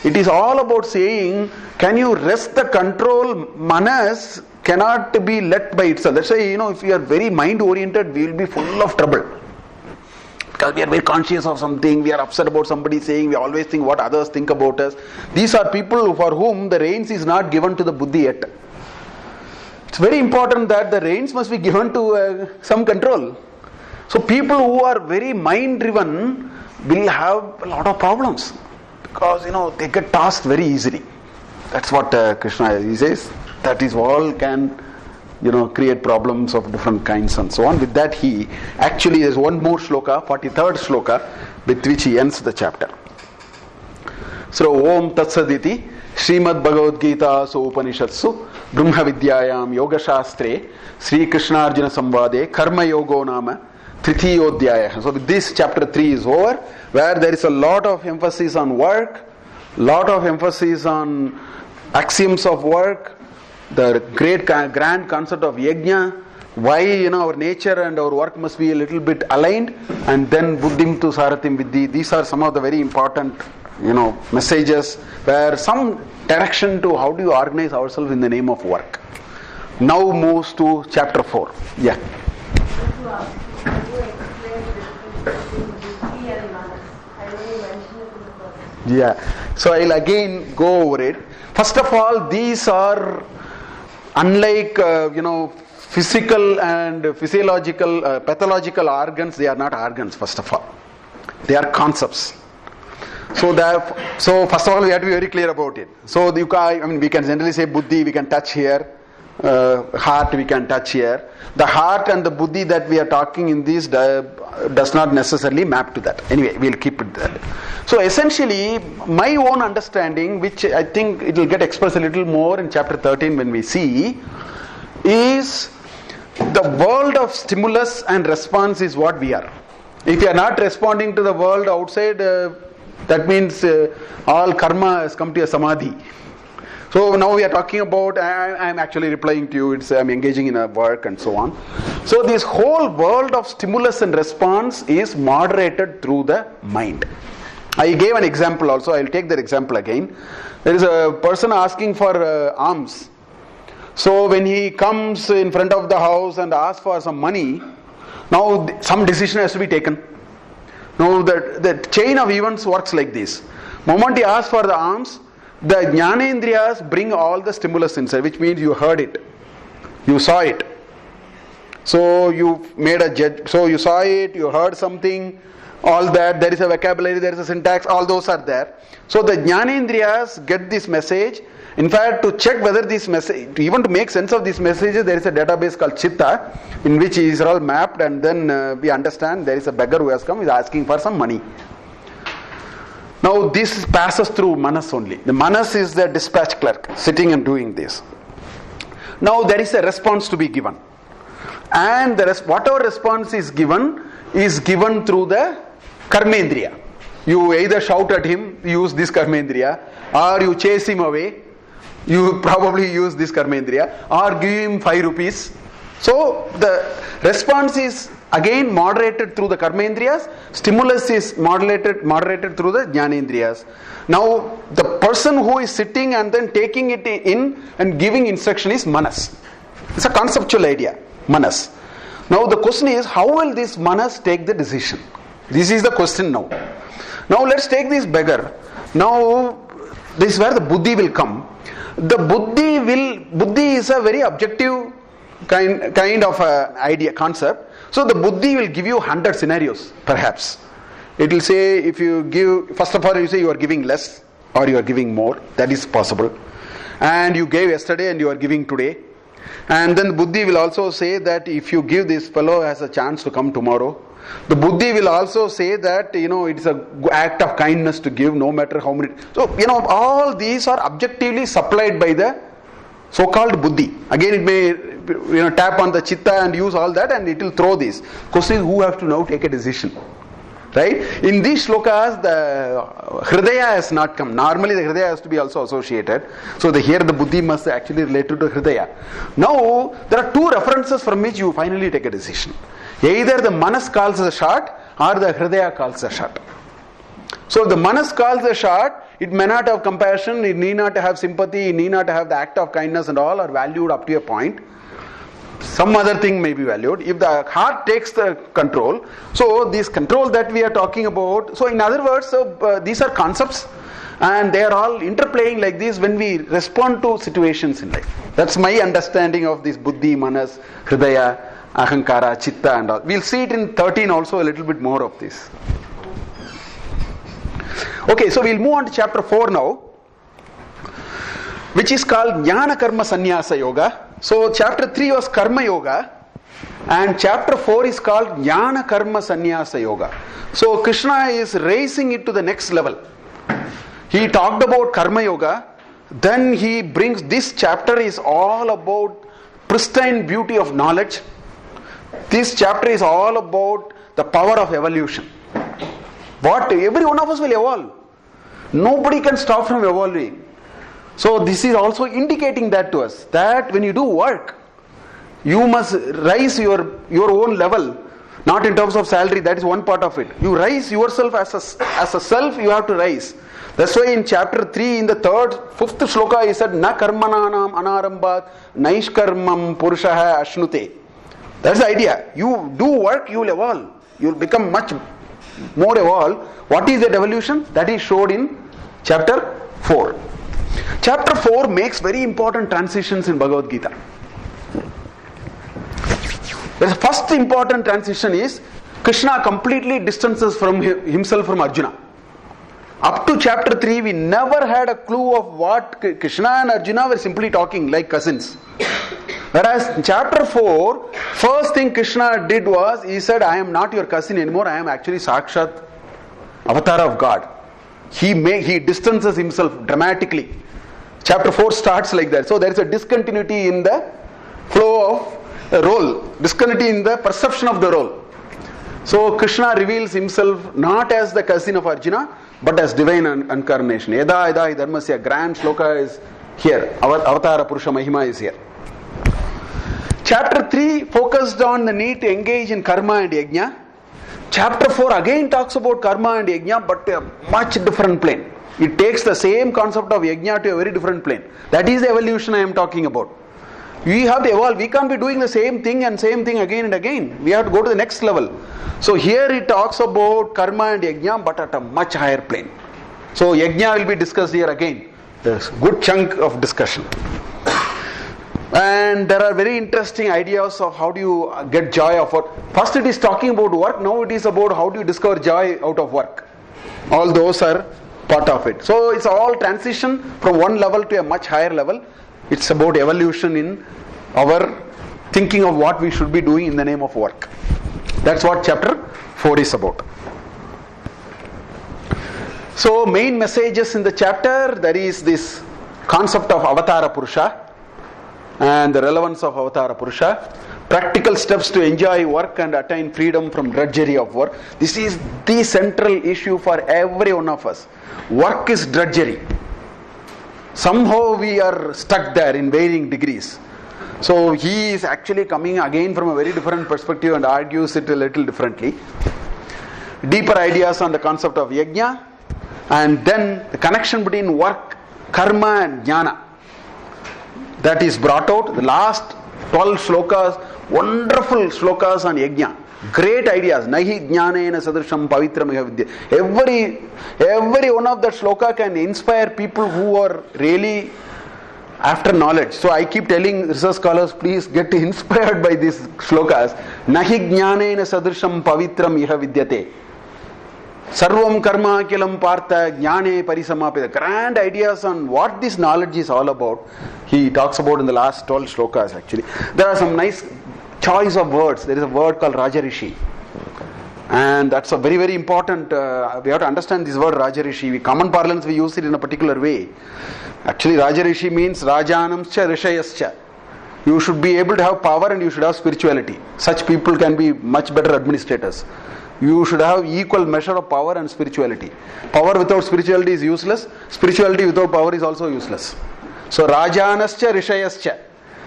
Speaker 1: it is all about saying, can you rest the control? Manas cannot be let by itself. That's why, if we are very mind oriented, we will be full of trouble. Because we are very conscious of something, we are upset about somebody saying, we always think what others think about us. These are people for whom the reins is not given to the buddhi yet. It's very important that the reins must be given to some control. So people who are very mind driven will have a lot of problems. Because they get tossed very easily. That's what Krishna he says. That is all can create problems of different kinds and so on. With that there's one more shloka, 43rd shloka, with which he ends the chapter. So Om Tatsaditi Srimad Bhagavad Gita so Upanishatsu Brahma Vidyayam Yoga Shastre Sri Krishna Arjuna Samvade Karma Yogo Nama Tritiyodhyaya. So with this chapter 3 is over, where there is a lot of emphasis on work, lot of emphasis on axioms of work, the great grand concept of yajna, why our nature and our work must be a little bit aligned, and then buddhim tu saratim vidhi. These are some of the very important messages, where some direction to how do you organize ourselves in the name of work. Now moves to chapter 4. Yeah. Yeah. So I'll again go over it. First of all, these are unlike physical and physiological, pathological organs. They are not organs. First of all, they are concepts. So first of all, we have to be very clear about it. So we can generally say buddhi, we can touch here. Heart we can touch here. The heart and the buddhi that we are talking in this does not necessarily map to that. Anyway, we'll keep it there. So essentially, my own understanding, which I think it will get expressed a little more in chapter 13 when we see, is the world of stimulus and response is what we are. If you are not responding to the world outside, that means all karma has come to a samadhi. So now we are talking about, I am actually replying to you, I'm engaging in a work and so on. So this whole world of stimulus and response is moderated through the mind. I gave an example also, I'll take that example again. There is a person asking for alms. So when he comes in front of the house and asks for some money, now some decision has to be taken. Now the chain of events works like this. Moment he asks for the alms, the Jnanendriyas bring all the stimulus inside, which means you heard it, you saw it. So you made a judge, so you saw it, you heard something, all that, there is a vocabulary, there is a syntax, all those are there. So the Jnanendriyas get this message. In fact, to check whether this message, even to make sense of these messages, there is a database called Chitta, in which these are all mapped, and then we understand there is a beggar who has come, is asking for some money. Now this passes through Manas only. The Manas is the dispatch clerk sitting and doing this. Now there is a response to be given. And whatever response is given through the Karmendriya. You either shout at him, use this Karmendriya, or you chase him away, you probably use this Karmendriya, or give him 5 rupees. So the response is again moderated through the Karmendriyas, stimulus is moderated through the Jnanendriyas. Now the person who is sitting and then taking it in and giving instruction is Manas. It's a conceptual idea, Manas. Now the question is, how will this Manas take the decision? This is the question now. Now let's take this beggar. Now this is where the buddhi will come. The buddhi is a very objective kind of idea, concept. So the buddhi will give you 100 scenarios, perhaps. It will say, if you give, first of all you say you are giving less or you are giving more, that is possible. And you gave yesterday and you are giving today. And then the buddhi will also say that if you give, this fellow has a chance to come tomorrow. The buddhi will also say that it's an act of kindness to give, no matter how many. So all these are objectively supplied by the so-called buddhi. Again, it may tap on the chitta and use all that, and it will throw this. Question is, who have to now take a decision? Right? In these shlokas, the Hridaya has not come. Normally the Hridaya has to be also associated. So here the Buddhi must actually relate to Hridaya. Now, there are two references from which you finally take a decision. Either the Manas calls the shot or the Hridaya calls the shot. So if the Manas calls the shot, it may not have compassion, it need not have sympathy, it need not have the act of kindness and all are valued up to a point. Some other thing may be valued. If the heart takes the control, so this control that we are talking about, so in other words, these are concepts and they are all interplaying like this when we respond to situations in life. That's my understanding of this Buddhi, Manas, Hridaya, Ahankara, Chitta and all. We'll see it in 13 also a little bit more of this. Okay, so we'll move on to chapter 4 now, which is called Jnana Karma Sannyasa Yoga. So chapter 3 was Karma Yoga and chapter 4 is called Jnana Karma Sannyasa Yoga. So Krishna is raising it to the next level. He talked about Karma Yoga, then he brings, this chapter is all about pristine beauty of knowledge. This chapter is all about the power of evolution. What? Every one of us will evolve. Nobody can stop from evolving. So this is also indicating that to us, that when you do work, you must rise your own level, not in terms of salary, that is one part of it. You rise yourself as a self, you have to rise. That's why in chapter 3, in the fifth shloka, he said, Na karmananam anarambat naishkarmam purushaha ashnute. That's the idea. You do work, you will evolve. You will become much more evolved. What is that evolution? That is showed in chapter 4. Chapter 4 makes very important transitions in Bhagavad Gita. The first important transition is Krishna completely distances from himself from Arjuna. Up to chapter 3, we never had a clue of what Krishna and Arjuna were simply talking like cousins. Whereas in chapter 4, first thing Krishna did was, he said, I am not your cousin anymore, I am actually Sakshat, avatar of God. He distances himself dramatically. Chapter 4 starts like that. So there is a discontinuity in the flow of the role, discontinuity in the perception of the role. So Krishna reveals himself not as the cousin of Arjuna, but as divine incarnation. Yada yada dharmasya, grand shloka is here. Avatara Purusha Mahima is here. Chapter 3 focused on the need to engage in karma and yajna. Chapter 4 again talks about karma and yajna, but a much different plane. It takes the same concept of yajna to a very different plane. That is the evolution I am talking about. We have to evolve. We can't be doing the same thing again and again. We have to go to the next level. So here it talks about karma and yajna, but at a much higher plane. So yajna will be discussed here again. There's a good chunk of discussion. And there are very interesting ideas of how do you get joy of work. First it is talking about work, now it is about how do you discover joy out of work. All those are part of it. So it's all transition from one level to a much higher level. It's about evolution in our thinking of what we should be doing in the name of work. That's what chapter 4 is about. So main messages in the chapter, there is this concept of Avatara Purusha and the relevance of Avatara Purusha, practical steps to enjoy work and attain freedom from drudgery of work. This is the central issue for every one of us. Work is drudgery. Somehow we are stuck there in varying degrees. So he is actually coming again from a very different perspective and argues it a little differently. Deeper ideas on the concept of yajna, and then the connection between work, karma and jnana. That is brought out. The last 12 shlokas, wonderful shlokas on yajna. Great ideas. Nahi jnanena sadrisham pavitra vidya. Every one of that shloka can inspire people who are really after knowledge. So I keep telling research scholars, please get inspired by these shlokas. Nahi jnanena sadrisham pavitram iha vidyate. Sarvam karma kilam partha jnane parisamapita. Grand ideas on what this knowledge is all about. He talks about in the last 12 shlokas actually. There are some nice choice of words. There is a word called Rajarishi. And that's a very, very important, we have to understand this word Rajarishi. In common parlance we use it in a particular way. Actually Rajarishi means Rajanamscha Rishayascha. You should be able to have power and you should have spirituality. Such people can be much better administrators. You should have equal measure of power and spirituality. Power without spirituality is useless. Spirituality without power is also useless. So Rajanascha Rishayascha.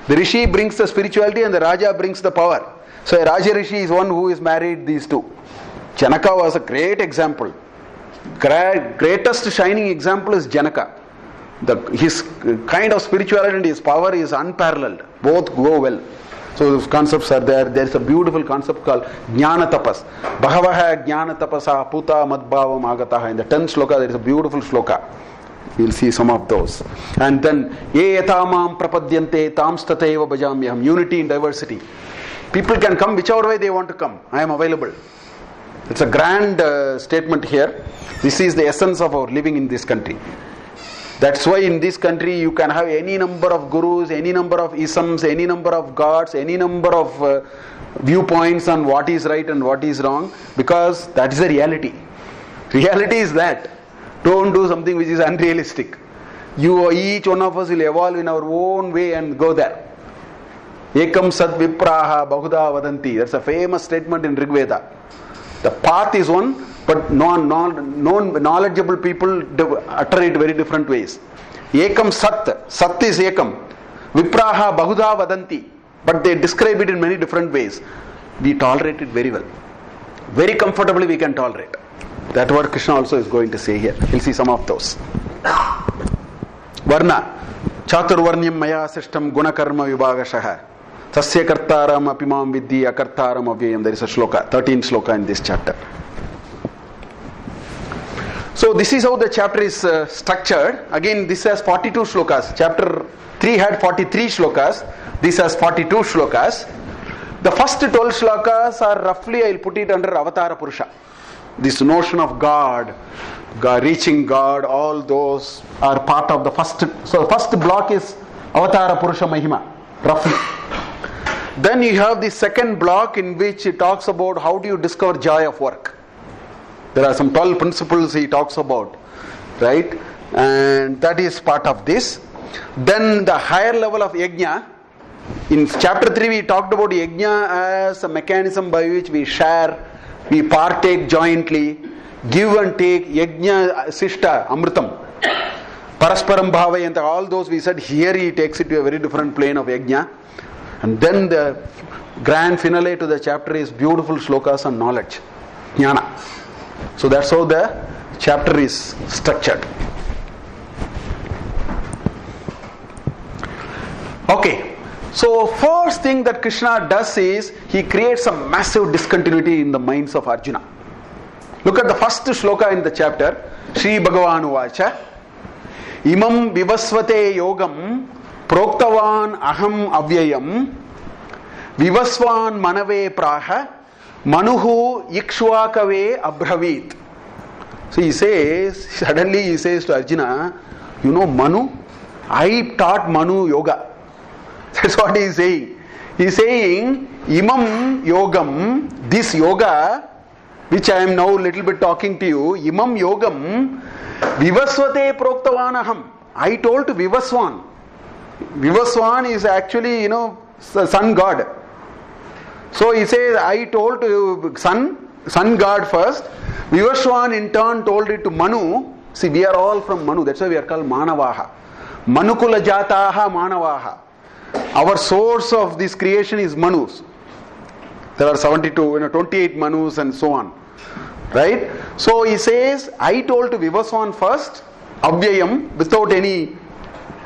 Speaker 1: The Rishi brings the spirituality and the Raja brings the power. So a Raja Rishi is one who is married these two. Janaka was a great example. Greatest shining example is Janaka. His kind of spirituality and his power is unparalleled. Both go well. So those concepts are there. There is a beautiful concept called Jnana Tapas. Bhagavaha Jnana Tapasa Puta Madbhavam Agataha. In the 10th sloka there is a beautiful sloka. We'll see some of those. And then Ye Yatamam Prapadyante Tamstateva Bhajamyaham. Unity in diversity. People can come whichever way they want to come. I am available. It's a grand statement here. This is the essence of our living in this country. That's why in this country you can have any number of gurus, any number of isms, any number of gods, any number of viewpoints on what is right and what is wrong, because that is the reality. Reality is that. Don't do something which is unrealistic. Each one of us will evolve in our own way and go there. Ekam Sat Vipraha Bahuda Vadanti. That's a famous statement in Rig Veda. The path is one, but knowledgeable people utter it very different ways. Ekam Sat. Sat is Ekam. Vipraha Bahuda Vadanti. But they describe it in many different ways. We tolerate it very well. Very comfortably we can tolerate. That's what Krishna also is going to say here. We'll see some of those. Varna. Chaturvarnyam maya sishtam gunakarma vibhagashaha. Tasya kartaram apimam vidhi akartaram avyayam. There is a shloka, 13th shloka in this chapter. So this is how the chapter is structured. Again, this has 42 shlokas. Chapter 3 had 43 shlokas. This has 42 shlokas. The first 12 shlokas are roughly, I will put it under Avatara Purusha. This notion of God, reaching God, all those are part of the first. So the first block is Avatara Purusha Mahima, roughly. Then you have the second block in which it talks about how do you discover joy of work. There are some 12 principles he talks about, right? And that is part of this. Then the higher level of yajna. In chapter 3 we talked about yajna as a mechanism by which we share, we partake jointly, give and take, yajna, sishta, amritam, parasparam bhavayanta, all those we said. Here he takes it to a very different plane of yajna. And then the grand finale to the chapter is beautiful shlokas on knowledge, jnana. So that's how the chapter is structured. Okay. So first thing that Krishna does is he creates a massive discontinuity in the minds of Arjuna. Look at the first shloka in the chapter. Shri Bhagavan Vacha Imam Vivasvate Yogam Proktavan Aham Avyayam Vivaswan Manave Praha Manuhu Ikshwakave Abhravit. So he says, suddenly he says to Arjuna, you know Manu? I taught Manu yoga. That's what he is saying. He is saying, Imam Yogam, this yoga, which I am now a little bit talking to you, Imam Yogam, Vivasvate Proktavanaham. I told to Vivaswan. Vivaswan is actually, sun god. So he says, I told to sun god first. Vivaswan in turn told it to Manu. See, we are all from Manu. That's why we are called Manavaha. Manukula Jataha Manavaha. Our source of this creation is Manus. There are 28 Manus and so on. Right? So he says, I told to Vivaswan first, Avyayam, without any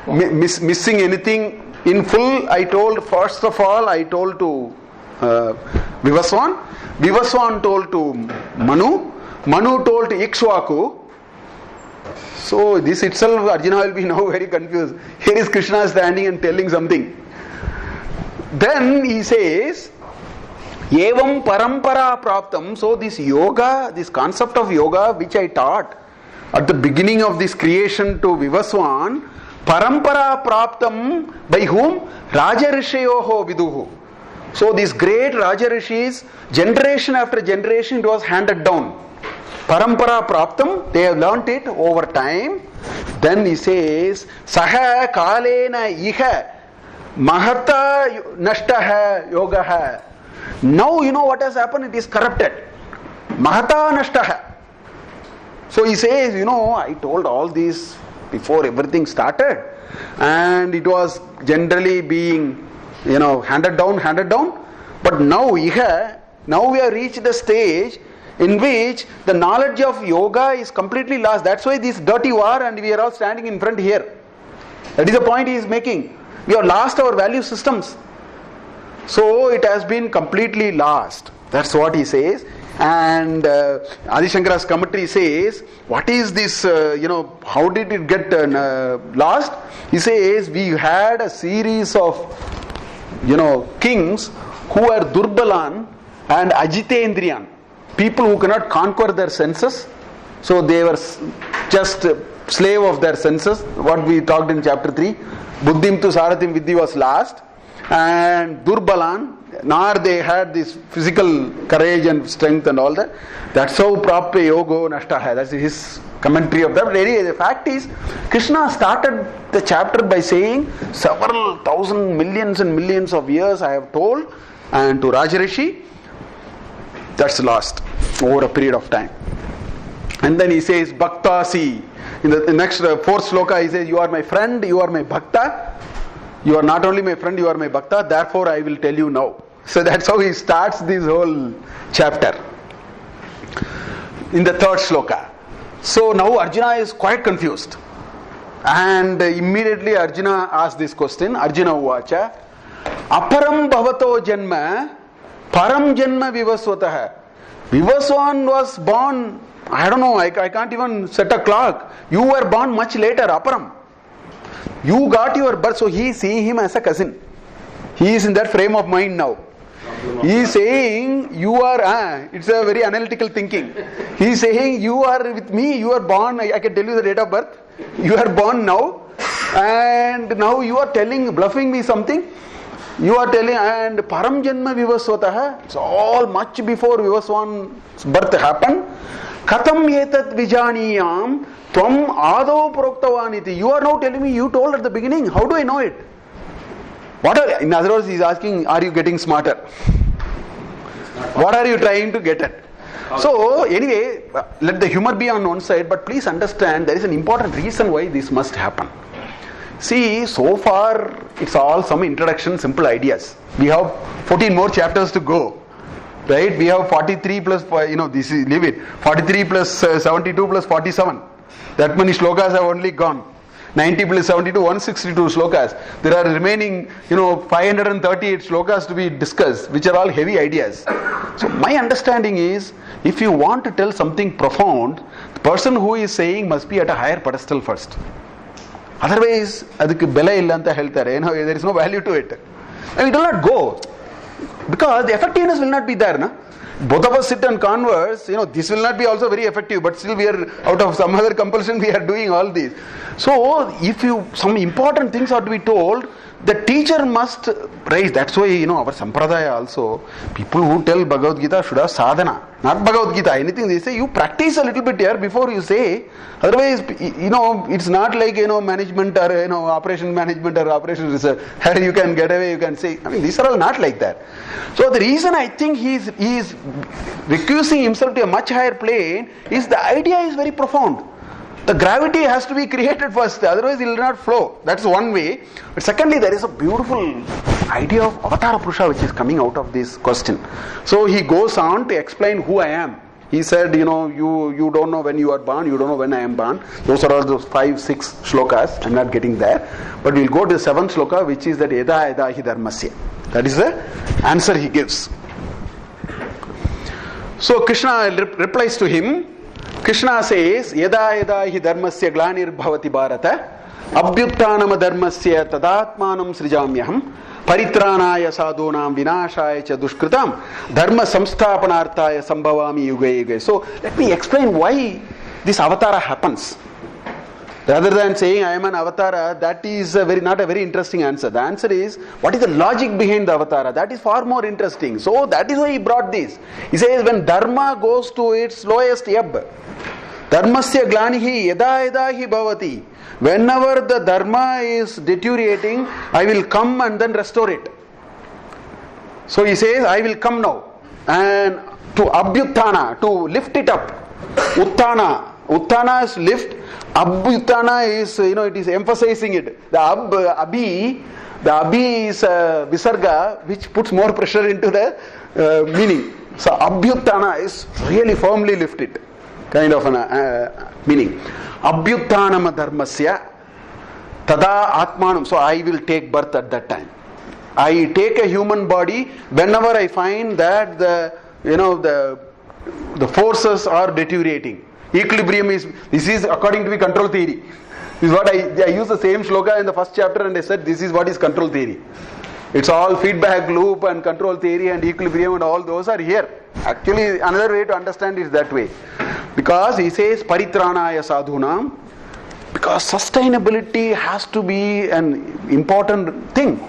Speaker 1: missing anything in full. I told, first of all, I told to Vivaswan. Vivaswan told to Manu. Manu told to Ikshwaku. So this itself, Arjuna will be now very confused. Here is Krishna standing and telling something. Then he says, Evam parampara praptam. So this yoga, this concept of yoga which I taught at the beginning of this creation to Vivaswan, parampara praptam by whom? Raja Rishayoho viduhu. So these great Raja Rishis, generation after generation it was handed down. Parampara praptam, they have learnt it over time. Then he says, Saha kalena iha mahata nashtaha yogaha. Now you know what has happened, it is corrupted. Mahata nashtaha. So he says, I told all this before everything started, and it was generally being, handed down. But now we have reached the stage in which the knowledge of yoga is completely lost. That's why this dirty war, and we are all standing in front here. That is the point he is making. We have lost our value systems. So it has been completely lost. That's what he says. And Adi Shankara's commentary says, what is this, how did it get lost? He says, we had a series of, kings who were Durbalan and Ajitendriyan. People who cannot conquer their senses. So they were just slave of their senses. What we talked in chapter 3. Buddhim tu Sarathim Vidhi was last. And Durbalan, nor they had this physical courage and strength and all that. That's how Prapya Yogo Nashtaha. That's his commentary of that. But anyway, the fact is, Krishna started the chapter by saying, several thousand, millions and millions of years I have told, and to Rajarishi, that's lost over a period of time. And then he says, Bhaktasi. In the next fourth sloka, he says, you are my friend, you are my Bhakta. You are not only my friend, you are my Bhakta, therefore I will tell you now. So that's how he starts this whole chapter. In the third sloka. So now Arjuna is quite confused. And immediately Arjuna asks this question. Arjuna uvacha, Aparam bhavato janma, param janma vivasvataha. Vivaswan was born, I don't know, I can't even set a clock. You were born much later, Aparam. You got your birth, so he is seeing him as a cousin. He is in that frame of mind now. He is saying, you are, it's a very analytical thinking. He is saying, you are with me, you are born, I can tell you the date of birth. You are born now, and now you are bluffing me something. You are telling, and Param Janma Vivasvataha, it's all much before Vivaswan's birth happened. Katam yetat vijaniyam tvam ado proktavaniti. You are now telling me you told at the beginning. How do I know it? In other words, he is asking, are you getting smarter? What are you trying to get at? So anyway, let the humor be on one side, but please understand there is an important reason why this must happen. See, so far it's all some introduction, simple ideas. We have 14 more chapters to go. Right? We have 43 plus, this is, leave it. 43 plus 72 plus 47. That many shlokas have only gone. 90 plus 72, 162 shlokas. There are remaining, 538 shlokas to be discussed, which are all heavy ideas. So my understanding is, if you want to tell something profound, the person who is saying must be at a higher pedestal first. Otherwise, there is no value to it. And it will not go. Because the effectiveness will not be there. Na? Both of us sit and converse, this will not be also very effective, but still we are out of some other compulsion, we are doing all these. So, if some important things are to be told, the teacher must raise. That's why, our Sampradaya also, people who tell Bhagavad Gita should have sadhana. Not Bhagavad Gita, anything they say, you practice a little bit here before you say. Otherwise, it's not like, management or, operation management or operation research. Here you can get away, you can say. These are all not like that. So the reason I think he is recusing himself to a much higher plane is the idea is very profound. The gravity has to be created first, otherwise it will not flow. That's one way. But secondly, there is a beautiful idea of Avatara Purusha which is coming out of this question. So he goes on to explain who I am. He said, you don't know when you are born, you don't know when I am born. Those are all those 5-6 shlokas. I'm not getting there. But we'll go to the 7th shloka, which is that Yada Yada Hi Dharmasya. That is the answer he gives. So Krishna replies to him. Krishna says, Yada Yada Hi Dharmasya Glanir Bhavati Bharata Abhyuttanam Dharmasya Tadatmanam Srijamyaham Paritranaya Sadhunam Vinashaya Cha Dushkritam Dharma Samsthapanarthaya Sambhavami Yuga Yuga. So let me explain why this avatara happens. Rather than saying I am an avatara, that is not a very interesting answer. The answer is, what is the logic behind the avatara? That is far more interesting. So that is why he brought this. He says when dharma goes to its lowest ebb, dharmasya glanihi yada yada hi bhavati. Whenever the dharma is deteriorating, I will come and then restore it. So he says, I will come now. and to abhyuttana, to lift it up. Uttana is lift. Abhyuttana is, it is emphasizing it. The abhi is visarga, which puts more pressure into the meaning. So abhyuttana is really firmly lift it, kind of an meaning. Abhyuttanam dharmasya tada atmanam. So I will take birth at that time. I take a human body whenever I find that the forces are deteriorating. Equilibrium this is according to the control theory. This is what I used the same shloka in the first chapter, and I said this is what is control theory. It's all feedback loop and control theory and equilibrium and all those are here. Actually, another way to understand is that way. Because he says paritranaya sadhunam, because sustainability has to be an important thing.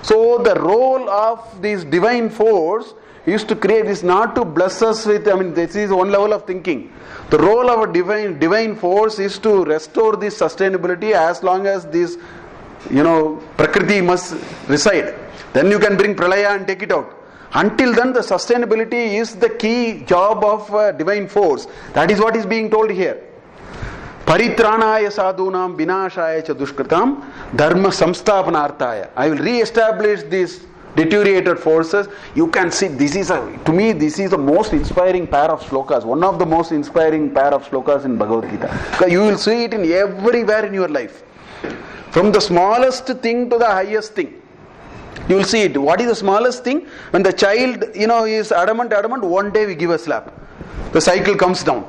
Speaker 1: So the role of this divine force is to create, is not to bless us with, this is one level of thinking. The role of a divine force is to restore this sustainability as long as this, Prakriti must reside. Then you can bring Pralaya and take it out. Until then, the sustainability is the key job of divine force. That is what is being told here. Paritranaya sadhunam vinashaya cha dushkritam dharma samsthapanarthaya. I will re-establish these deteriorated forces. You can see, to me this is the most inspiring pair of shlokas, one of the most inspiring pair of shlokas in Bhagavad Gita. Because you will see it in everywhere in your life. From the smallest thing to the highest thing. You will see it. What is the smallest thing? When the child, is adamant, one day we give a slap. The cycle comes down.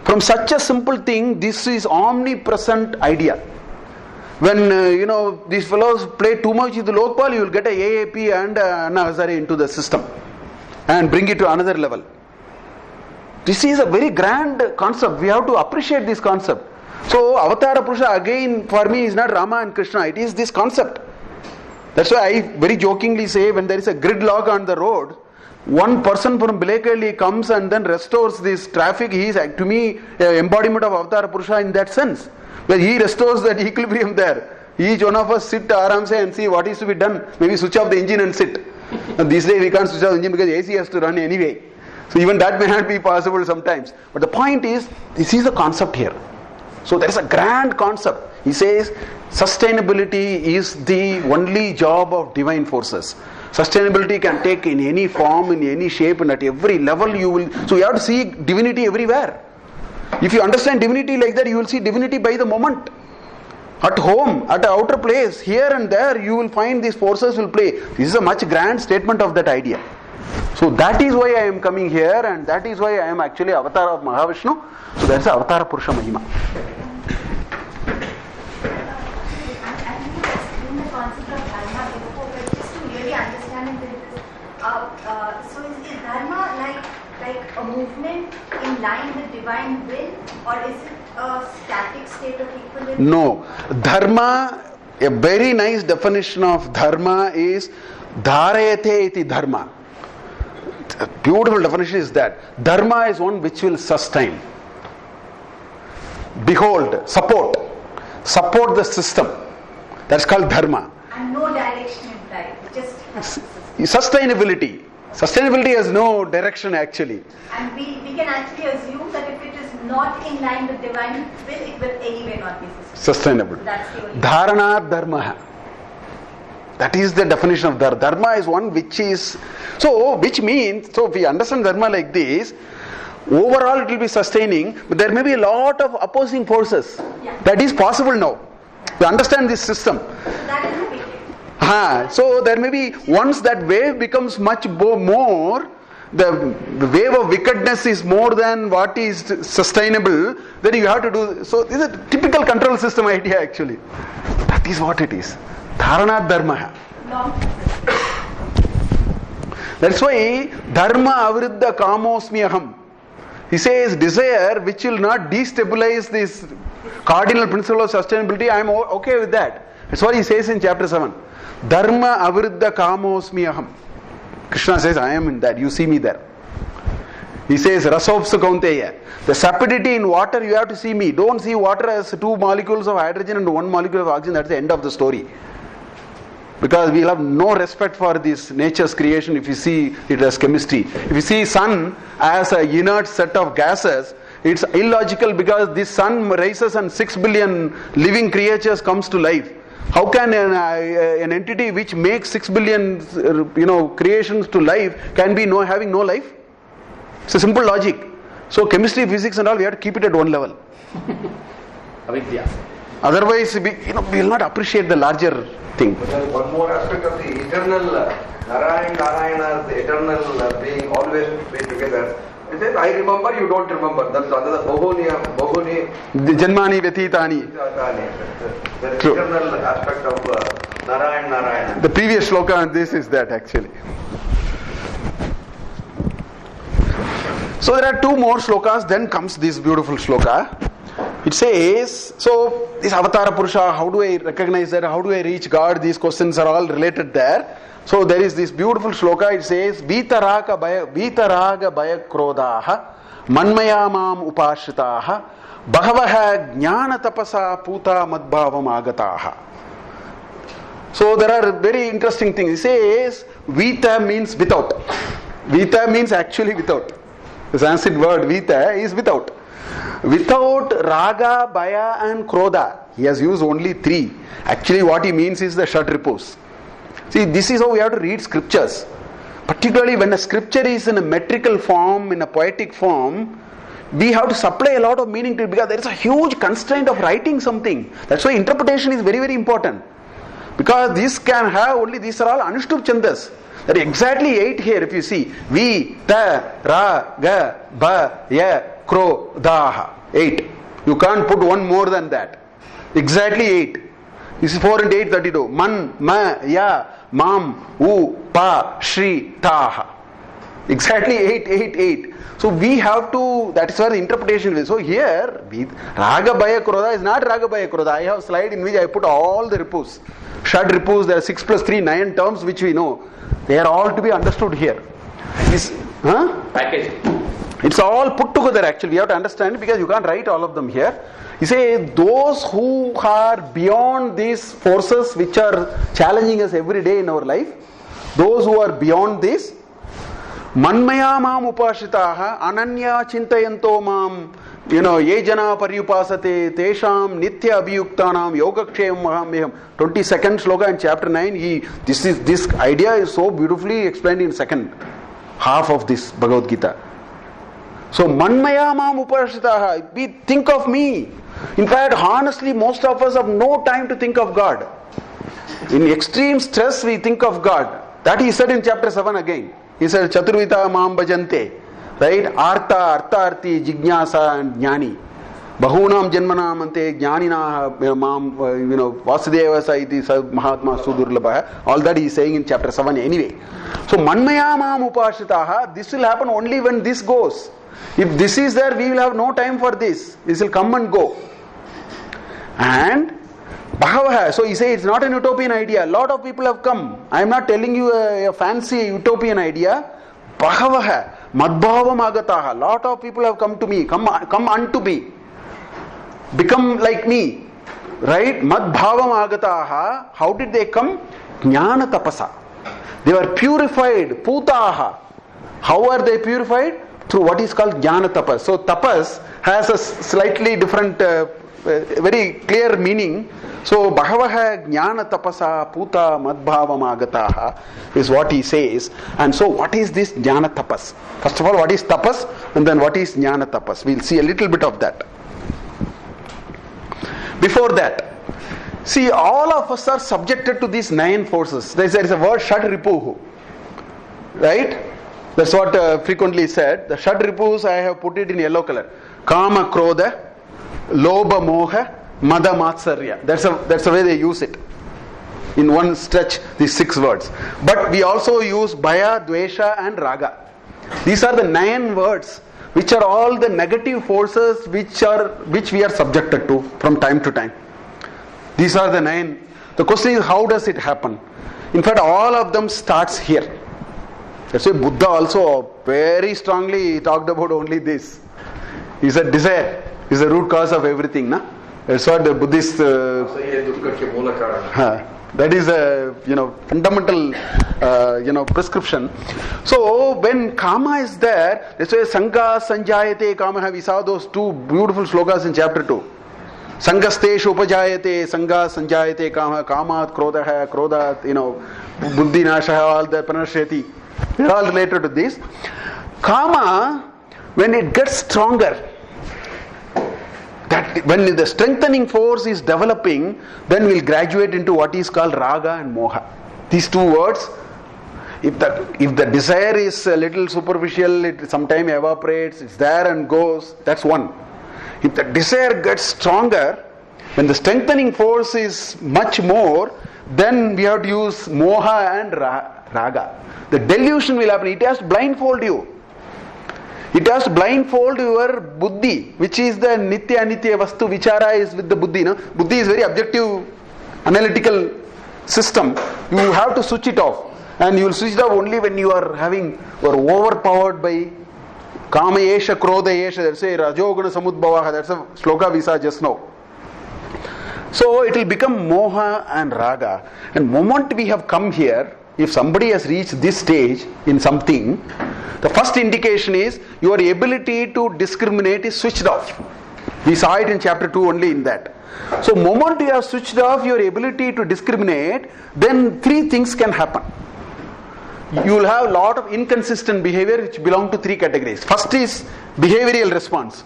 Speaker 1: From such a simple thing, this is omnipresent idea. When, these fellows play too much with the Lokpal, you will get a AAP and Anna Hazare into the system and bring it to another level. This is a very grand concept. We have to appreciate this concept. So, Avatara Purusha again for me is not Rama and Krishna. It is this concept. That's why I very jokingly say when there is a gridlock on the road, one person from Bilekali comes and then restores this traffic. He is, to me, an embodiment of Avatara Purusha in that sense. Where he restores that equilibrium there. Each one of us sit aramse and see what is to be done. Maybe switch off the engine and sit. And these days we can't switch off the engine because AC has to run anyway. So even that may not be possible sometimes. But the point is, this is the concept here. So there is a grand concept. He says, sustainability is the only job of divine forces. Sustainability can take in any form, in any shape, and at every level you will. So you have to see divinity everywhere. If you understand divinity like that, you will see divinity by the moment. At home, at an outer place, here and there, you will find these forces will play. This is a much grand statement of that idea. So that is why I am coming here, and that is why I am actually avatar of Mahavishnu. So that is Avatara Purusha Mahima.
Speaker 4: So is dharma like a movement in line with divine will, or is it a static state of equilibrium?
Speaker 1: No. Dharma, a very nice definition of dharma is dharayate iti dharma. A beautiful definition is that. Dharma is one which will sustain. Behold, support the system. That's called dharma.
Speaker 4: And no direction in life, just
Speaker 1: sustainability. Sustainability has no direction actually.
Speaker 4: And we can actually assume that if it is not in line with divine will, it will anyway not be sustainable. That's the only
Speaker 1: Dharana dharma. That is the definition of dharma. Dharma is one which is, which means, if we understand dharma like this, overall it will be sustaining, but there may be a lot of opposing forces. Yeah. That is possible now. We understand this system.
Speaker 4: That is the big thing.
Speaker 1: So there may be, once that wave becomes much more, the wave of wickedness is more than what is sustainable, then you have to do, so this is a typical control system idea actually. That is what it is. Dharana dharma. That's why dharma avriddha kamosmi aham. He says desire which will not destabilize this cardinal principle of sustainability, I am okay with that. That's what he says in chapter 7. Dharma avriddha kamosmi aham. Krishna says, I am in that. You see me there. He says, rasopsa kaunteya. The sapidity in water, you have to see me. Don't see water as 2 molecules of hydrogen and 1 molecule of oxygen. That's the end of the story. Because we will have no respect for this nature's creation if you see it as chemistry. If you see sun as a inert set of gases, it's illogical because this sun rises and 6 billion living creatures comes to life. How can an entity which makes 6 billion creations to life can be having no life? It's a simple logic. So chemistry, physics and all, we have to keep it at one level.
Speaker 2: Avidya.
Speaker 1: Otherwise, we will not appreciate the larger thing.
Speaker 3: But there is one more aspect of the eternal Narayana, the eternal being always be together. It says, I remember, you don't remember. That's another Bahuni.
Speaker 1: The Janmani Vyatitani.
Speaker 3: The eternal aspect of Narayana.
Speaker 1: The previous shloka on this is that actually. So there are two more shlokas, then comes this beautiful shloka. It says, so this Avatara Purusha, how do I recognize that? How do I reach God? These questions are all related there. So there is this beautiful shloka, it says, Vitaraga baya krodaha, manmaya mam upashitaha, bhagavaha jnana tapasa puta madbhavam agataha. So there are very interesting things. It says, Vita means without. Vita means actually without. The Sanskrit word Vita is without. Without raga, baya and krodha. He has used only 3. Actually what he means is the Shadripus. See, this is how we have to read scriptures. Particularly when a scripture is in a metrical form, in a poetic form, we have to supply a lot of meaning to it because there is a huge constraint of writing something. That's why interpretation is very, very important. Because this can have only, these are all Anushtup Chandas. There are exactly 8 here if you see. Vi, ta, ra, ga, ba, ya, kro, daha. 8. You can't put one more than that. Exactly 8. This is 4 and 8, 32. Man, ma, ya, mam, u, pa, shri, taha. Exactly 8. So we have to, that is where the interpretation is. So here, raga baya krodha is not raga baya krodha. I have a slide in which I put all the ripus. Shad ripus, there are 6 plus 3, 9 terms which we know. They are all to be understood here.
Speaker 2: Package.
Speaker 1: It's all put together actually. We have to understand it because you can't write all of them here. You say those who are beyond these forces which are challenging us every day in our life, those who are beyond this, manmaya mam upashitaha ananya chintayanto mam ye jana paryupasate tesham nitya abhiyuktanam yogakshayam mahamyam. 22nd shloka in chapter 9. This idea is so beautifully explained in second half of this Bhagavad Gita. So manmaya mam upashitaha, we think of me. In fact, honestly, most of us have no time to think of God. In extreme stress, we think of God. That he said in chapter 7 again. He said, Chaturvita mam bhajante. Right? Artha, arthi, jignasa and jnani. Bahunam janmanam ante jnanina mam, Vasudeva saiti mahatma sudurlabha. All that he is saying in chapter 7 anyway. So manmaya mam upashitaha, this will happen only when this goes. If this is there, we will have no time for this. This will come and go. And Bhagavaha, so he says it's not an utopian idea. A lot of people have come. I am not telling you a fancy utopian idea. Bhagavaha, madbhavam agataha. A lot of people have come to me, come unto me. Become like me. Right? Madbhavam agataha. How did they come? Jnana tapasa. They were purified. Putaha. How are they purified? Through what is called Jnana tapas. So tapas has a slightly different, very clear meaning. So Bhagavaha Jnana tapasa puta madbhavam agataha is what he says. And so what is this Jnana tapas? First of all, what is tapas? And then what is Jnana tapas? We'll see a little bit of that. Before that, see, all of us are subjected to these 9 forces. There is a word Shadripuhu. Right? That's what frequently said. The Shadripus, I have put it in yellow color. Kama Krodha, Lobha Moha, Mada Matsarya. That's the way they use it. In one stretch, these 6 words. But we also use Bhaya, Dvesha and Raga. These are the 9 words which are all the negative forces which we are subjected to from time to time. These are the 9. The question is, how does it happen? In fact, all of them starts here. That's why Buddha also very strongly talked about only this. He said desire is the root cause of everything. Na? That's what the Buddhist... That is a fundamental prescription. So when kama is there, that's why Sangha Sanjayate Kamaha. We saw those two beautiful slokas in chapter 2. Sangasteshu upajayate, Sangha Sanjayate Kama, Kamat, Krodaha, Krodat, Buddhi Nashaha, all that Pranashreti. They are all related to this. Kama, when it gets stronger, that when the strengthening force is developing, then we'll graduate into what is called raga and moha. These two words, if the desire is a little superficial, it sometimes evaporates, it's there and goes, that's one. If the desire gets stronger, when the strengthening force is much more, then we have to use moha and raga. The delusion will happen. It has to blindfold you. It has to blindfold your buddhi, which is the nitya anitya vastu. Vichara is with the buddhi. No? Buddhi is very objective, analytical system. You have to switch it off, and you will switch it off only when you are overpowered by kama yesha, krodha yesha. That's a rajoguna samudbhavaha. That's a sloka we saw just now. So it will become moha and raga. And moment we have come here, if somebody has reached this stage in something, the first indication is your ability to discriminate is switched off. We saw it in chapter 2 only in that. So moment you have switched off your ability to discriminate, then three things can happen. You will have a lot of inconsistent behavior which belong to three categories. First is behavioral response.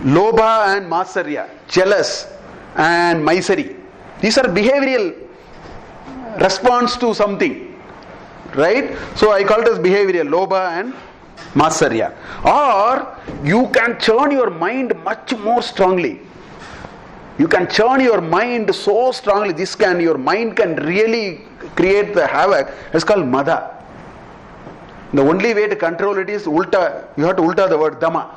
Speaker 1: Lobha and Matsarya, jealous and Maisari. These are behavioral response to something. Right? So I call it as behavioral, Lobha and Matsarya. Or you can churn your mind much more strongly. You can churn your mind so strongly, your mind can really create the havoc. It's called Mada. The only way to control it is ulta. You have to ulta the word Dhamma.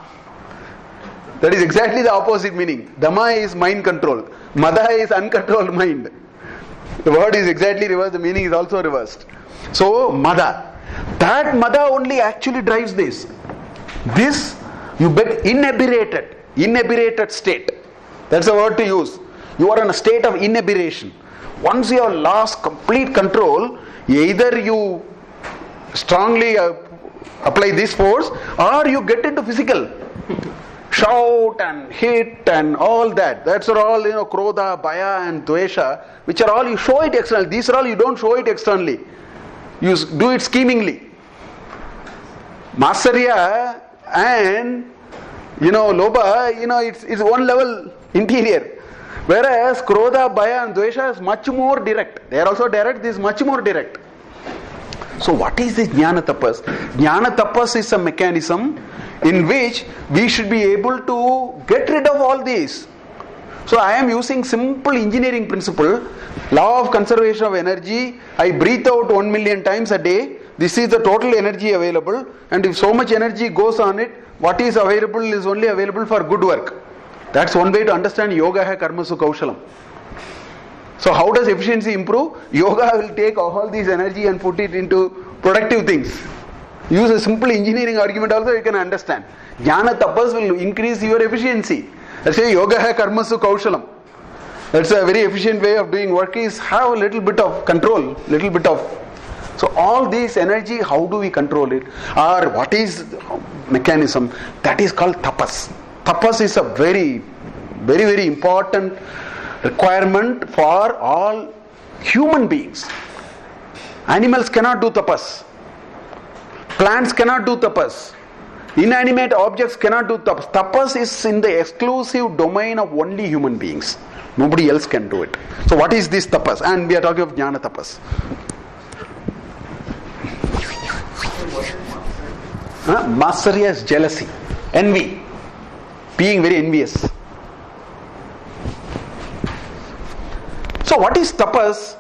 Speaker 1: That is exactly the opposite meaning. Dhamma is mind control. Mada is uncontrolled mind. The word is exactly reversed, the meaning is also reversed. So, Mada. That Mada only actually drives this. This, you get inebriated state. That's the word to use. You are in a state of inebriation. Once you have lost complete control, either you strongly apply this force, or you get into physical. Shout and hit and all that. That's all, krodha, bhaya and dvesha, which are all you show it externally. These are all you don't show it externally. You do it schemingly. Matsarya and Lobha, it's one level interior. Whereas Krodha, Bhaya and Dvesha is much more direct. They are also direct, this is much more direct. So what is this Jnana Tapas? Jnana Tapas is a mechanism in which we should be able to get rid of all these. So I am using simple engineering principle, law of conservation of energy. I breathe out 1 million times a day. This is the total energy available, and if so much energy goes on it, what is available is only available for good work. That's one way to understand yoga hai karmasu kaushalam. So how does efficiency improve? Yoga will take all these energy and put it into productive things. Use a simple engineering argument also you can understand. Jnana tapas will increase your efficiency. Let's say yoga hai karmasu kaushalam. That's a very efficient way of doing work, is have a little bit of control, little bit of. So all this energy, how do we control it? Or what is the mechanism? That is called tapas. Tapas is a very, very, very important requirement for all human beings. Animals cannot do tapas. Plants cannot do tapas. Inanimate objects cannot do tapas. Tapas is in the exclusive domain of only human beings. Nobody else can do it. So what is this tapas? And we are talking of Jnana tapas. Matsarya is jealousy, envy, being very envious. So what is tapas?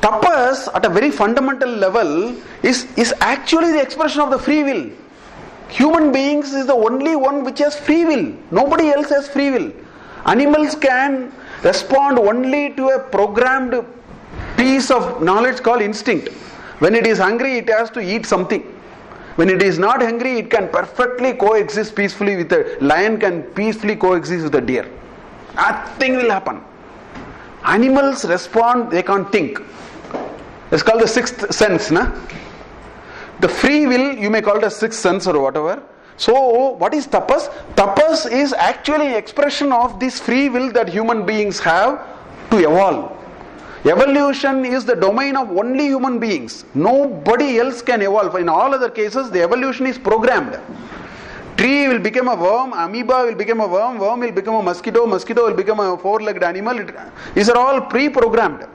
Speaker 1: Tapas at a very fundamental level is actually the expression of the free will. Human beings is the only one which has free will. Nobody else has free will. Animals can respond only to a programmed piece of knowledge called instinct. When it is hungry, it has to eat something. When it is not hungry, it can perfectly coexist peacefully with a lion, can peacefully coexist with a deer. Nothing will happen. Animals respond, they can't think. It's called the sixth sense, na? The free will, you may call it a sixth sense or whatever. So, what is tapas? Tapas is actually an expression of this free will that human beings have to evolve. Evolution is the domain of only human beings. Nobody else can evolve. In all other cases, the evolution is programmed. Tree will become a worm, amoeba will become a worm, worm will become a mosquito, mosquito will become a four-legged animal. These are all pre-programmed.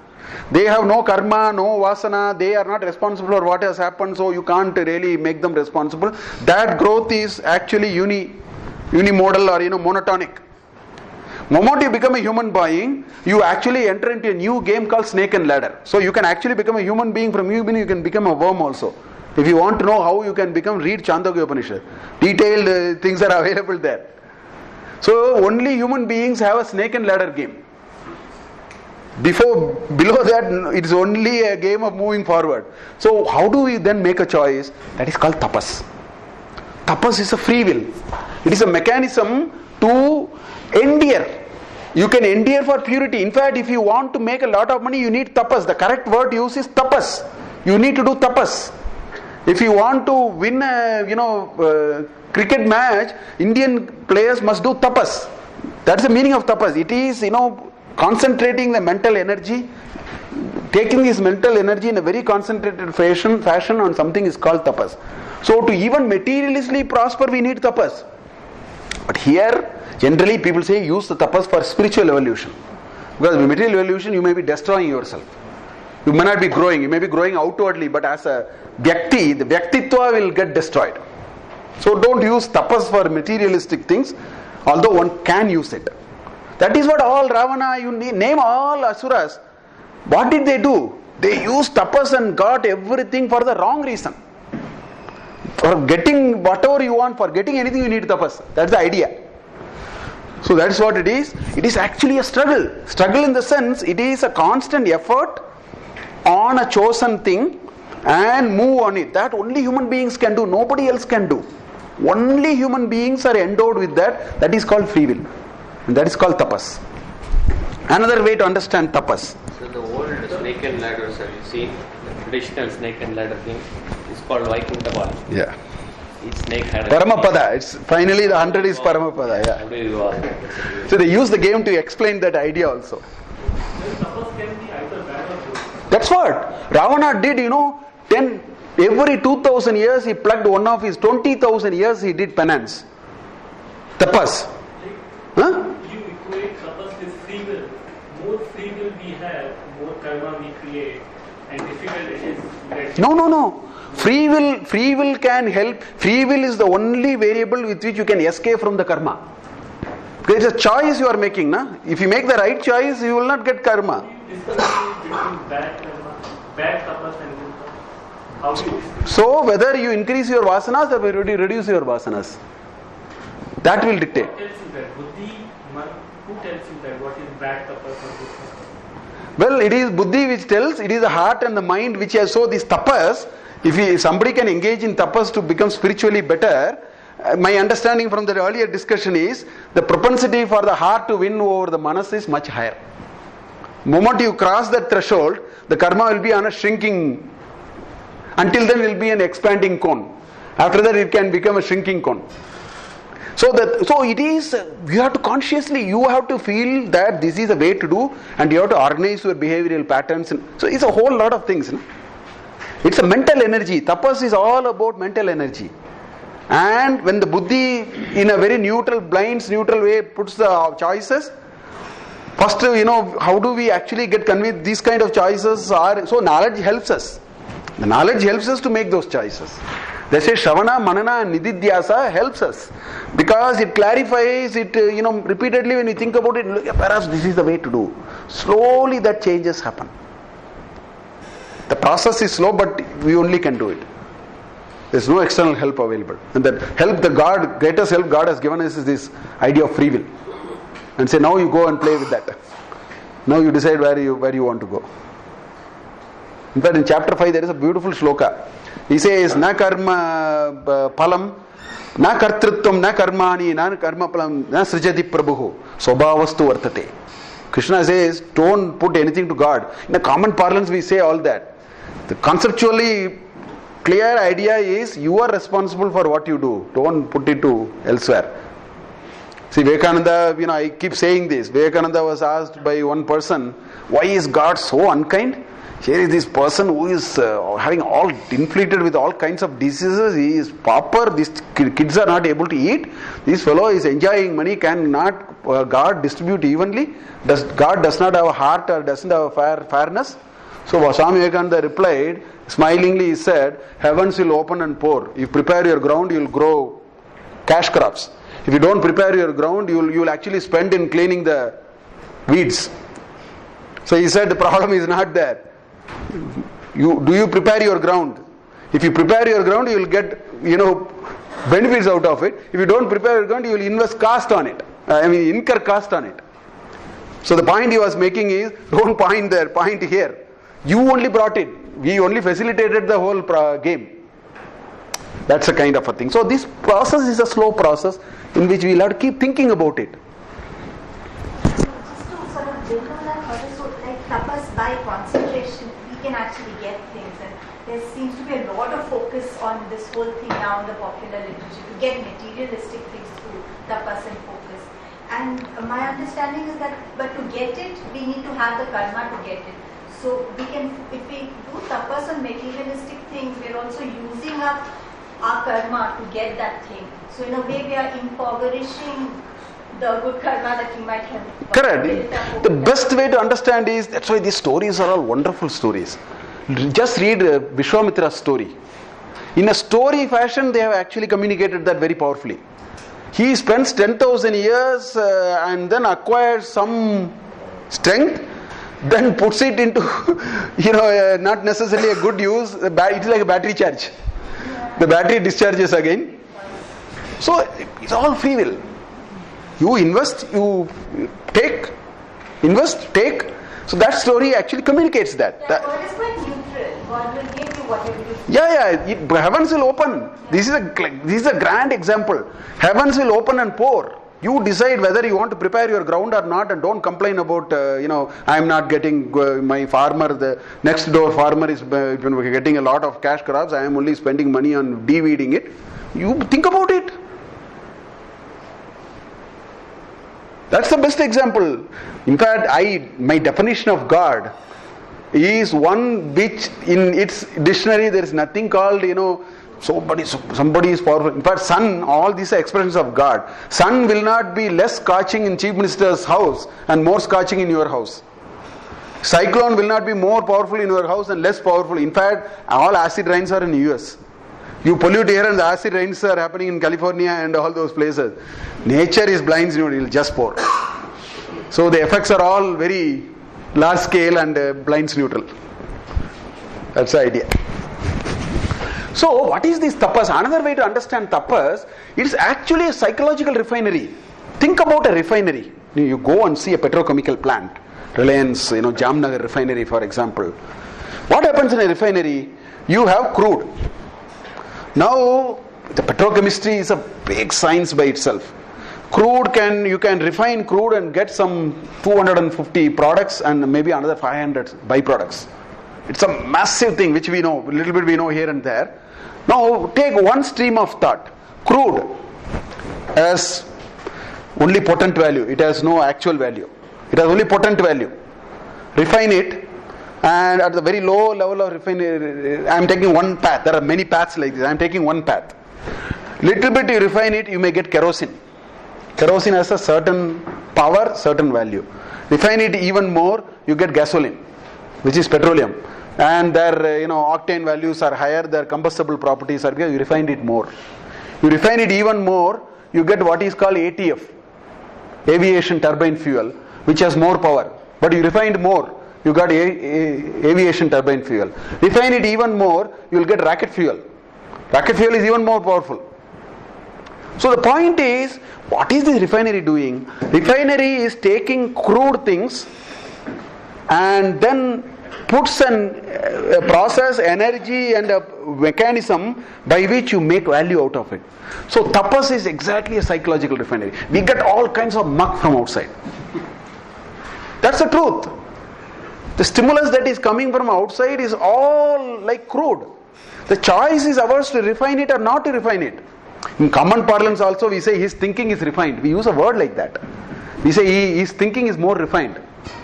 Speaker 1: They have no karma, no vasana, they are not responsible for what has happened, so you can't really make them responsible. That growth is actually unimodal or monotonic. Moment you become a human being, you actually enter into a new game called snake and ladder. So you can actually become a human being. From human being you can become a worm also. If you want to know how you can become, read Chandogya Upanishad. Detailed things are available there. So only human beings have a snake and ladder game. Below that, it is only a game of moving forward. So how do we then make a choice? That is called tapas. Tapas is a free will. It is a mechanism to endure. You can endure for purity. In fact, if you want to make a lot of money, you need tapas. The correct word used is tapas. You need to do tapas. If you want to win a cricket match, Indian players must do tapas. That's the meaning of tapas. It is concentrating the mental energy, taking this mental energy in a very concentrated fashion on something is called tapas. So to even materialistically prosper, we need tapas. But here, generally people say use the tapas for spiritual evolution. Because with material evolution, you may be destroying yourself. You may not be growing, you may be growing outwardly, but as a Bhakti, the Bhaktitva will get destroyed. So don't use tapas for materialistic things, although one can use it. That is what all Ravana, you name all Asuras. What did they do? They used tapas and got everything for the wrong reason. For getting whatever you want, for getting anything you need tapas. That's the idea. So that's what it is. It is actually a struggle. Struggle in the sense, it is a constant effort on a chosen thing and move on it. That only human beings can do. Nobody else can do. Only human beings are endowed with that. That is called free will. And that is called tapas. Another way to understand tapas.
Speaker 6: So the old snake and ladders, have you seen? The traditional snake and ladder thing is called Vaikuntha.
Speaker 1: Yeah.
Speaker 6: Each snake had a
Speaker 1: Paramapada. It's finally the 100 is Paramapada. Yeah. So they use the game to explain that idea also. That's what Ravana did. Every 2000 years he plugged one of his 20,000 years he did penance. Tapas. Huh?
Speaker 7: You equate tapas with free will. More free will we have, more karma we create, and difficult it is to get.
Speaker 1: No. Free will can help. Free will is the only variable with which you can escape from the karma. Because it's a choice you are making. Na? If you make the right choice, you will not get karma.
Speaker 7: Between bad karma, bad tapas and good tapas. How do you?
Speaker 1: So whether you increase your vasanas or reduce your vasanas, that will dictate.
Speaker 7: Who tells you that? Buddhi, man, who tells you that? What is bad tapas or good tapas?
Speaker 1: Well, it is buddhi which tells. It is the heart and the mind which has. So these tapas, if somebody can engage in tapas to become spiritually better, my understanding from the earlier discussion is the propensity for the heart to win over the manas is much higher. The moment you cross that threshold, the karma will be on a shrinking. Until then, it will be an expanding cone. After that, it can become a shrinking cone. So it is. You have to consciously. You have to feel that this is a way to do, and you have to organize your behavioral patterns. So it's a whole lot of things. It's a mental energy. Tapas is all about mental energy. And when the buddhi, in a very neutral way, puts the choices. First, how do we actually get convinced these kind of choices are. So knowledge helps us. The knowledge helps us to make those choices. They say Shravana, Manana and Nididhyasa helps us. Because it clarifies it, repeatedly when you think about it, perhaps this is the way to do. Slowly that changes happen. The process is slow, but we only can do it. There is no external help available. And that help, greatest help God has given us is this idea of free will. And say, now you go and play with that. Now you decide where you want to go. In fact, in chapter 5 there is a beautiful shloka. He says, na karma palam, na kartrutvam, na karmani, na karma palam, na srijati prabhu, sobhavastu vartate. Krishna says, don't put anything to God. In a common parlance, we say all that. The conceptually clear idea is you are responsible for what you do. Don't put it to elsewhere. See, Vivekananda, I keep saying this. Vivekananda was asked by one person, why is God so unkind? Here is this person who is having all inflicted with all kinds of diseases. He is pauper. These kids are not able to eat. This fellow is enjoying money. Cannot God distribute evenly? God does not have a heart or doesn't have a fairness? So Swami Vivekananda replied, smilingly he said, heavens will open and pour. If you prepare your ground, you will grow cash crops. If you don't prepare your ground, you will actually spend in cleaning the weeds. So he said the problem is not there. Do you prepare your ground? If you prepare your ground, you will get benefits out of it. If you don't prepare your ground, you will invest cost on it. Incur cost on it. So the point he was making is, don't point there, point here. You only brought it. We only facilitated the whole game. That's a kind of a thing. So this process is a slow process in which we will have to keep thinking about it.
Speaker 4: Just to sort of build on that, so like tapas by concentration, we can actually get things, and there seems to be a lot of focus on this whole thing now in the popular literature to get materialistic things through tapas and focus. And my understanding is that, but to get it, we need to have the karma to get it. So we can, if we do tapas on materialistic things, we are also using up our karma to get that thing. So in a way, we are impoverishing the good karma that we might have.
Speaker 1: Correct. The best way to understand is, that's why these stories are all wonderful stories. Just read Vishwamitra's story. In a story fashion, they have actually communicated that very powerfully. He spends 10,000 years and then acquires some strength, then puts it into, not necessarily a good use. It's like a battery charge. The battery discharges again. So it's all free will. You invest, you take, invest, take. So that story actually communicates that.
Speaker 4: God is quite neutral. God will give you whatever you want.
Speaker 1: Yeah. Heavens will open. This is a grand example. Heavens will open and pour. You decide whether you want to prepare your ground or not, and don't complain about, I am not getting my farmer, the next door farmer is getting a lot of cash crops. I am only spending money on de-weeding it. You think about it. That's the best example. In fact, my definition of God is one which in its dictionary there is nothing called, somebody is powerful. In fact, sun, all these are expressions of God. Sun will not be less scorching in Chief Minister's house and more scorching in your house. Cyclone will not be more powerful in your house and less powerful. In fact, all acid rains are in the US. You pollute air and the acid rains are happening in California and all those places. Nature is blind, it will just pour. So the effects are all very large scale and blinds neutral. That's the idea. So what is this tapas? Another way to understand tapas, it is actually a psychological refinery. Think about a refinery. You go and see a petrochemical plant. Reliance, Jamnagar refinery for example. What happens in a refinery? You have crude. Now, the petrochemistry is a big science by itself. You can refine crude and get some 250 products and maybe another 500 byproducts. It's a massive thing which we know, a little bit we know here and there. Now, take one stream of thought. Crude has only potent value. It has no actual value. It has only potent value. Refine it. And at the very low level of refinery, I am taking one path. There are many paths like this. I am taking one path. Little bit you refine it, you may get kerosene. Kerosene has a certain power, certain value. Refine it even more, you get gasoline, which is petroleum. And their octane values are higher, their combustible properties are higher, you refine it more. You refine it even more, you get what is called ATF, aviation turbine fuel, which has more power. But you refined more, you got aviation turbine fuel. Refine it even more, you will get rocket fuel. Rocket fuel is even more powerful. So the point is, what is this refinery doing? Refinery is taking crude things and then puts a process, energy and a mechanism by which you make value out of it. So tapas is exactly a psychological refinery. We get all kinds of muck from outside. That's the truth. The stimulus that is coming from outside is all like crude. The choice is ours to refine it or not to refine it. In common parlance also we say his thinking is refined. We use a word like that. We say his thinking is more refined.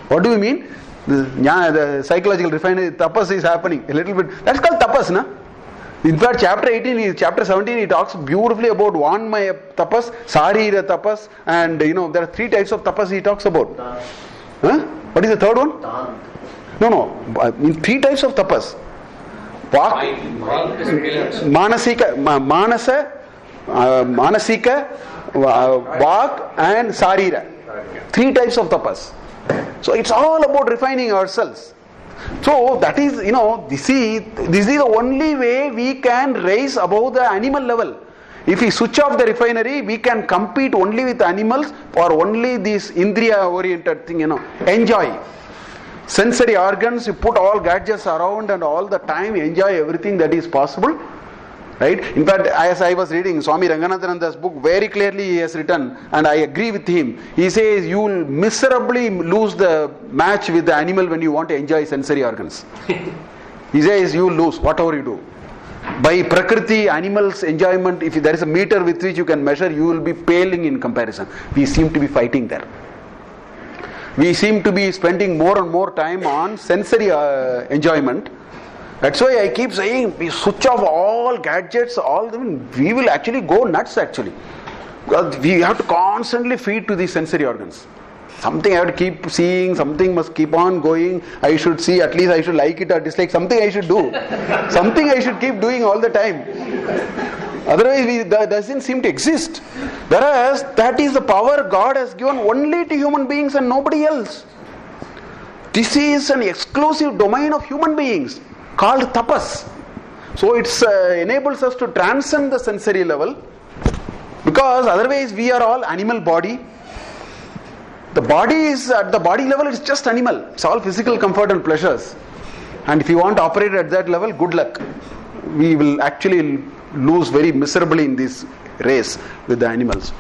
Speaker 1: What do we mean? The psychological refinement, tapas is happening a little bit. That's called tapas, na? In fact, chapter 18, chapter 17, he talks beautifully about Vanmaya tapas, Sarira tapas, and there are 3 types of tapas he talks about. Huh? What is the third one? No. In 3 types of tapas. Manasika, Vak, and Sarira. 3 types of tapas. So it's all about refining ourselves. So that is, this is the only way we can raise above the animal level. If we switch off the refinery, we can compete only with animals or only this Indriya oriented thing, enjoy. Sensory organs, you put all gadgets around and all the time enjoy everything that is possible. Right? In fact, as I was reading Swami Ranganathananda's book, very clearly he has written, and I agree with him. He says you will miserably lose the match with the animal when you want to enjoy sensory organs. He says you will lose whatever you do. By Prakriti, animals' enjoyment, if there is a meter with which you can measure, you will be paling in comparison. We seem to be fighting there. We seem to be spending more and more time on sensory enjoyment. That's why I keep saying, we switch off all gadgets, we will actually go nuts actually. Because we have to constantly feed to these sensory organs. Something I have to keep seeing, something must keep on going. I should see, at least I should like it or dislike, something I should do. Something I should keep doing all the time. Otherwise, that doesn't seem to exist. Whereas, that is the power God has given only to human beings and nobody else. This is an exclusive domain of human beings, called tapas. So it enables us to transcend the sensory level, because otherwise we are all animal body. The body is, at the body level, it's just animal. It's all physical comfort and pleasures. And if you want to operate at that level, good luck. We will actually lose very miserably in this race with the animals.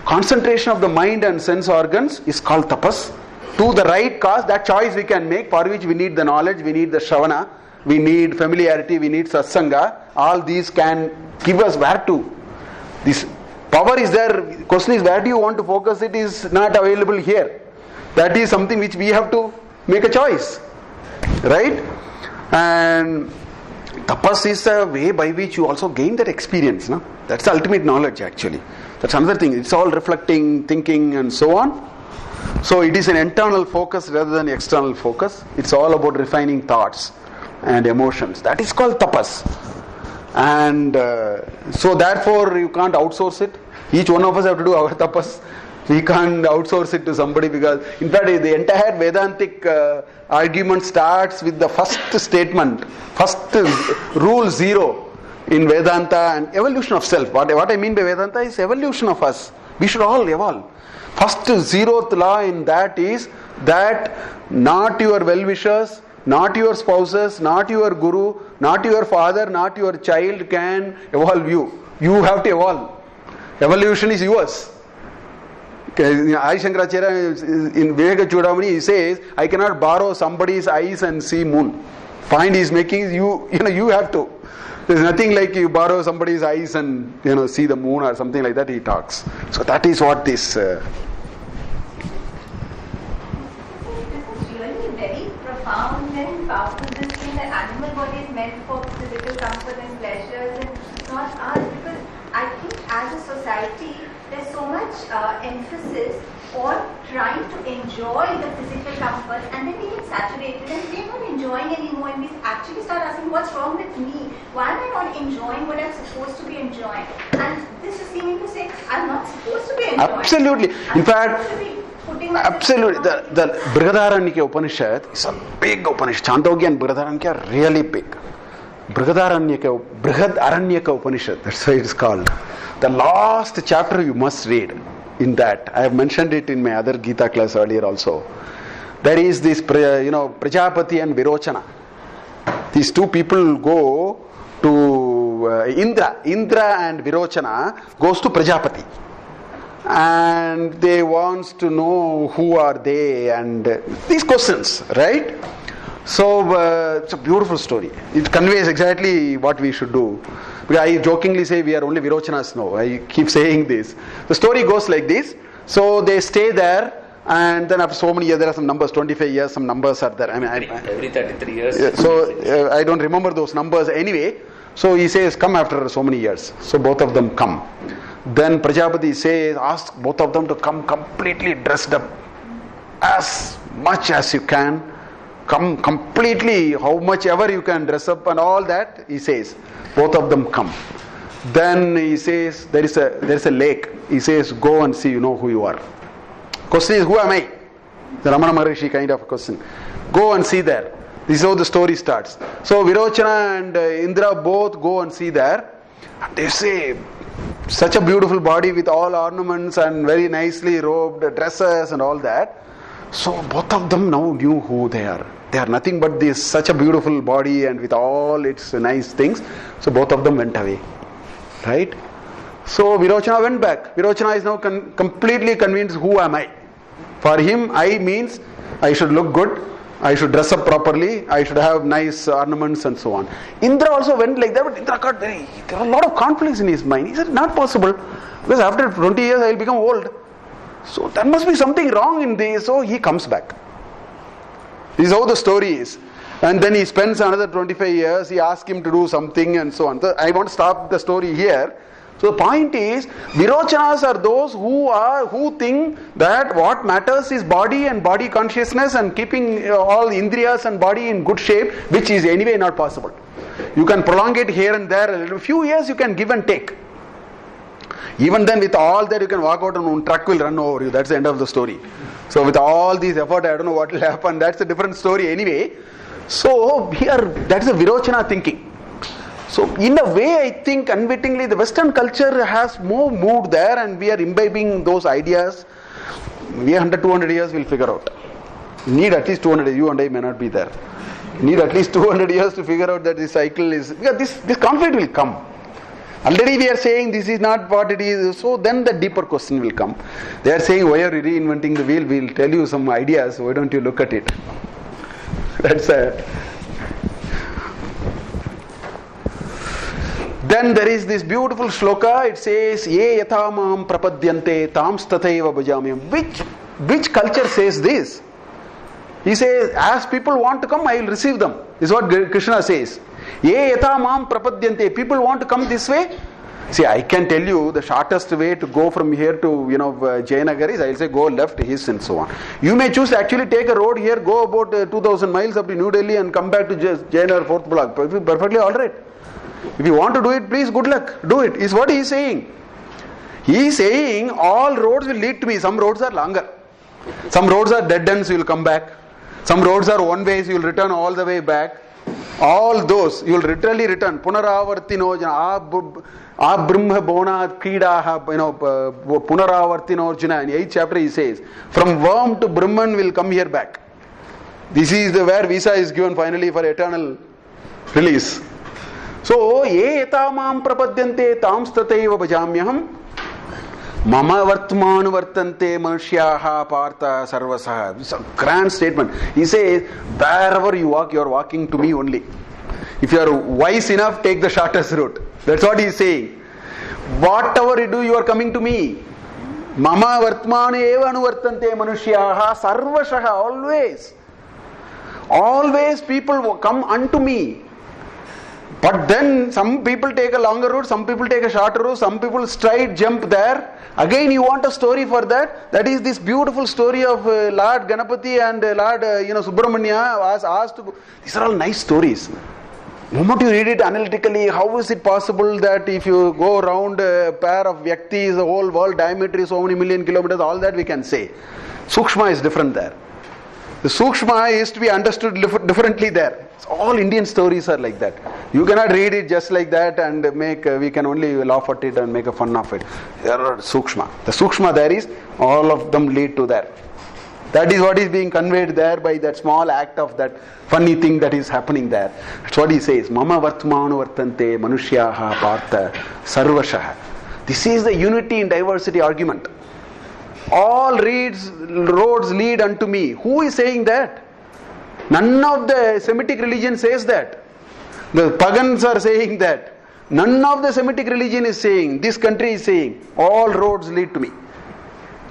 Speaker 1: Concentration of the mind and sense organs is called tapas. To the right cause, that choice we can make, for which we need the knowledge, we need the shravana, we need familiarity, we need satsanga. All these can give us where to. This power is there. Question is, where do you want to focus? It is not available here. That is something which we have to make a choice. Right? And tapas is a way by which you also gain that experience. No? That's the ultimate knowledge actually. That's another thing. It's all reflecting, thinking and so on. So it is an internal focus rather than external focus. It's all about refining thoughts and emotions. That is called tapas. And so therefore you can't outsource it. Each one of us have to do our tapas. We can't outsource it to somebody, because in fact the entire Vedantic argument starts with the first statement, first rule 0 in Vedanta, and evolution of self. What I mean by Vedanta is evolution of us. We should all evolve. First 0th law in that is that not your well-wishers, not your spouses, not your guru, not your father, not your child can evolve you. You have to evolve. Evolution is yours. Adi Shankaracharya in Viveka Chudamani, he says, I cannot borrow somebody's eyes and see moon. Point he's making, you have to. There's nothing like you borrow somebody's eyes and see the moon or something like that. He talks. So that is what this.
Speaker 4: This is really very profound and powerful. This thing that animal body is meant for physical comfort and pleasures and not us. Because I think as a society, there's so much emphasis on trying to enjoy the physical comfort, and then we get saturated and we're not enjoying anymore, and we actually start asking, what's wrong with me? Why am I not enjoying what I'm supposed to be enjoying? And this is seeming to say, I'm not supposed to be enjoying.
Speaker 1: Absolutely. In fact, absolutely. The Brihadaranyaka Upanishad is a big Upanishad. Chandogya and Brihadaranyaka are really big. Brihadaranyaka Upanishad, that's why it is called. The last chapter you must read. In that, I have mentioned it in my other Gita class earlier also. There is this, Prajapati and Virochana. These two people go to Indra. Indra and Virochana goes to Prajapati. and they wants to know who are they and these questions, right? So it's a beautiful story. It conveys exactly what we should do. Because I jokingly say we are only Virochanas now. I keep saying this. The story goes like this. So they stay there, and then after so many years, there are some numbers, 25 years, some numbers are there.
Speaker 6: Every 33 years.
Speaker 1: So I don't remember those numbers anyway. So he says, come after so many years. So both of them come. Then Prajapati says, ask both of them to come completely dressed up as much as you can. Come completely, how much ever you can dress up and all that, he says. Both of them come. Then he says, there is a lake. He says, go and see, you know who you are. Question is, who am I? The Ramana Maharishi kind of question. Go and see there. This is how the story starts. So Virochana and Indra both go and see there. And they say, such a beautiful body with all ornaments and very nicely robed dresses and all that. So both of them now knew who they are. They are nothing but this such a beautiful body and with all its nice things. So both of them went away. Right? So Virochana went back. Virochana is now completely convinced, who am I? For him, I means I should look good, I should dress up properly, I should have nice ornaments and so on. Indra also went like that, but Indra got there are a lot of conflicts in his mind. He said, not possible, because after 20 years I will become old. So there must be something wrong in this. So he comes back. This is how the story is. And then he spends another 25 years, he asks him to do something and so on. So I want to stop the story here. So the point is, Virochanas are those who think that what matters is body and body consciousness and keeping all indriyas and body in good shape, which is anyway not possible. You can prolong it here and there. A few years you can give and take. Even then, with all that, you can walk out and one truck will run over you. That's the end of the story. So with all these effort, I don't know what will happen. That's a different story anyway. So here, that's the Virochana thinking. So in a way, I think unwittingly the Western culture has more moved there, and we are imbibing those ideas. We 100-200 years will figure out. Need at least 200 years. You and I may not be there. Need at least 200 years to figure out that this cycle is, because this conflict will come. Already we are saying this is not what it is, so then the deeper question will come. They are saying, why are you reinventing the wheel? We will tell you some ideas, why don't you look at it? That's it. Then there is this beautiful shloka, it says, Ye yatha mam prapadyante tams tathaiva bhajamyam. Which culture says this? He says, as people want to come, I will receive them. This is what Krishna says. Ye yatha mam prapadyante. People want to come this way. See, I can tell you the shortest way to go from here to Jayanagar is, I will say go left, east and so on. You may choose to actually take a road here, go about 2000 miles up to New Delhi and come back to Jayanagar 4th block. Perfectly alright. If you want to do it, please, good luck. Do it. Is what he is saying. He is saying all roads will lead to me. Some roads are longer. Some roads are dead ends, you will come back. Some roads are one ways, you will return all the way back. All those, you will literally return. Punaravartino jana, brahma bona kridaha, punaravartino jana. In 8th chapter he says, from worm to Brahman will come here back. This is where visa is given finally for eternal release. So, ye etamam prapadyante tams tathaiva bhajamyaham mama vartman vartante manushyaha partha sarvasaha. It's a grand statement. He says, wherever you walk, you are walking to me only. If you are wise enough, take the shortest route. That's what he is saying. Whatever you do, you are coming to me. Mama vartman eva anuvartante manushyaha sarvasaha. Always. Always people will come unto me. But then some people take a longer route, some people take a shorter route, some people straight jump there. Again you want a story for that. That is this beautiful story of Lord Ganapati and Lord Subramanya was asked to. These are all nice stories. The moment you read it analytically, how is it possible that if you go around a pair of Vyaktis, the whole world diameter is so many million kilometers, all that we can say. Sukshma is different there. The Sukshma is to be understood differently there. All Indian stories are like that. You cannot read it just like that and we can only laugh at it and make a fun of it. There are Sukshma. The Sukshma there is, all of them lead to there. That is what is being conveyed there by that small act of that funny thing that is happening there. That's what he says. Mama vartmanu vartante manushyaha partha sarvashaha. This is the unity in diversity argument. All roads lead unto me. Who is saying that? None of the Semitic religion says that. The pagans are saying that. None of the Semitic religion is saying. This country is saying, all roads lead to me.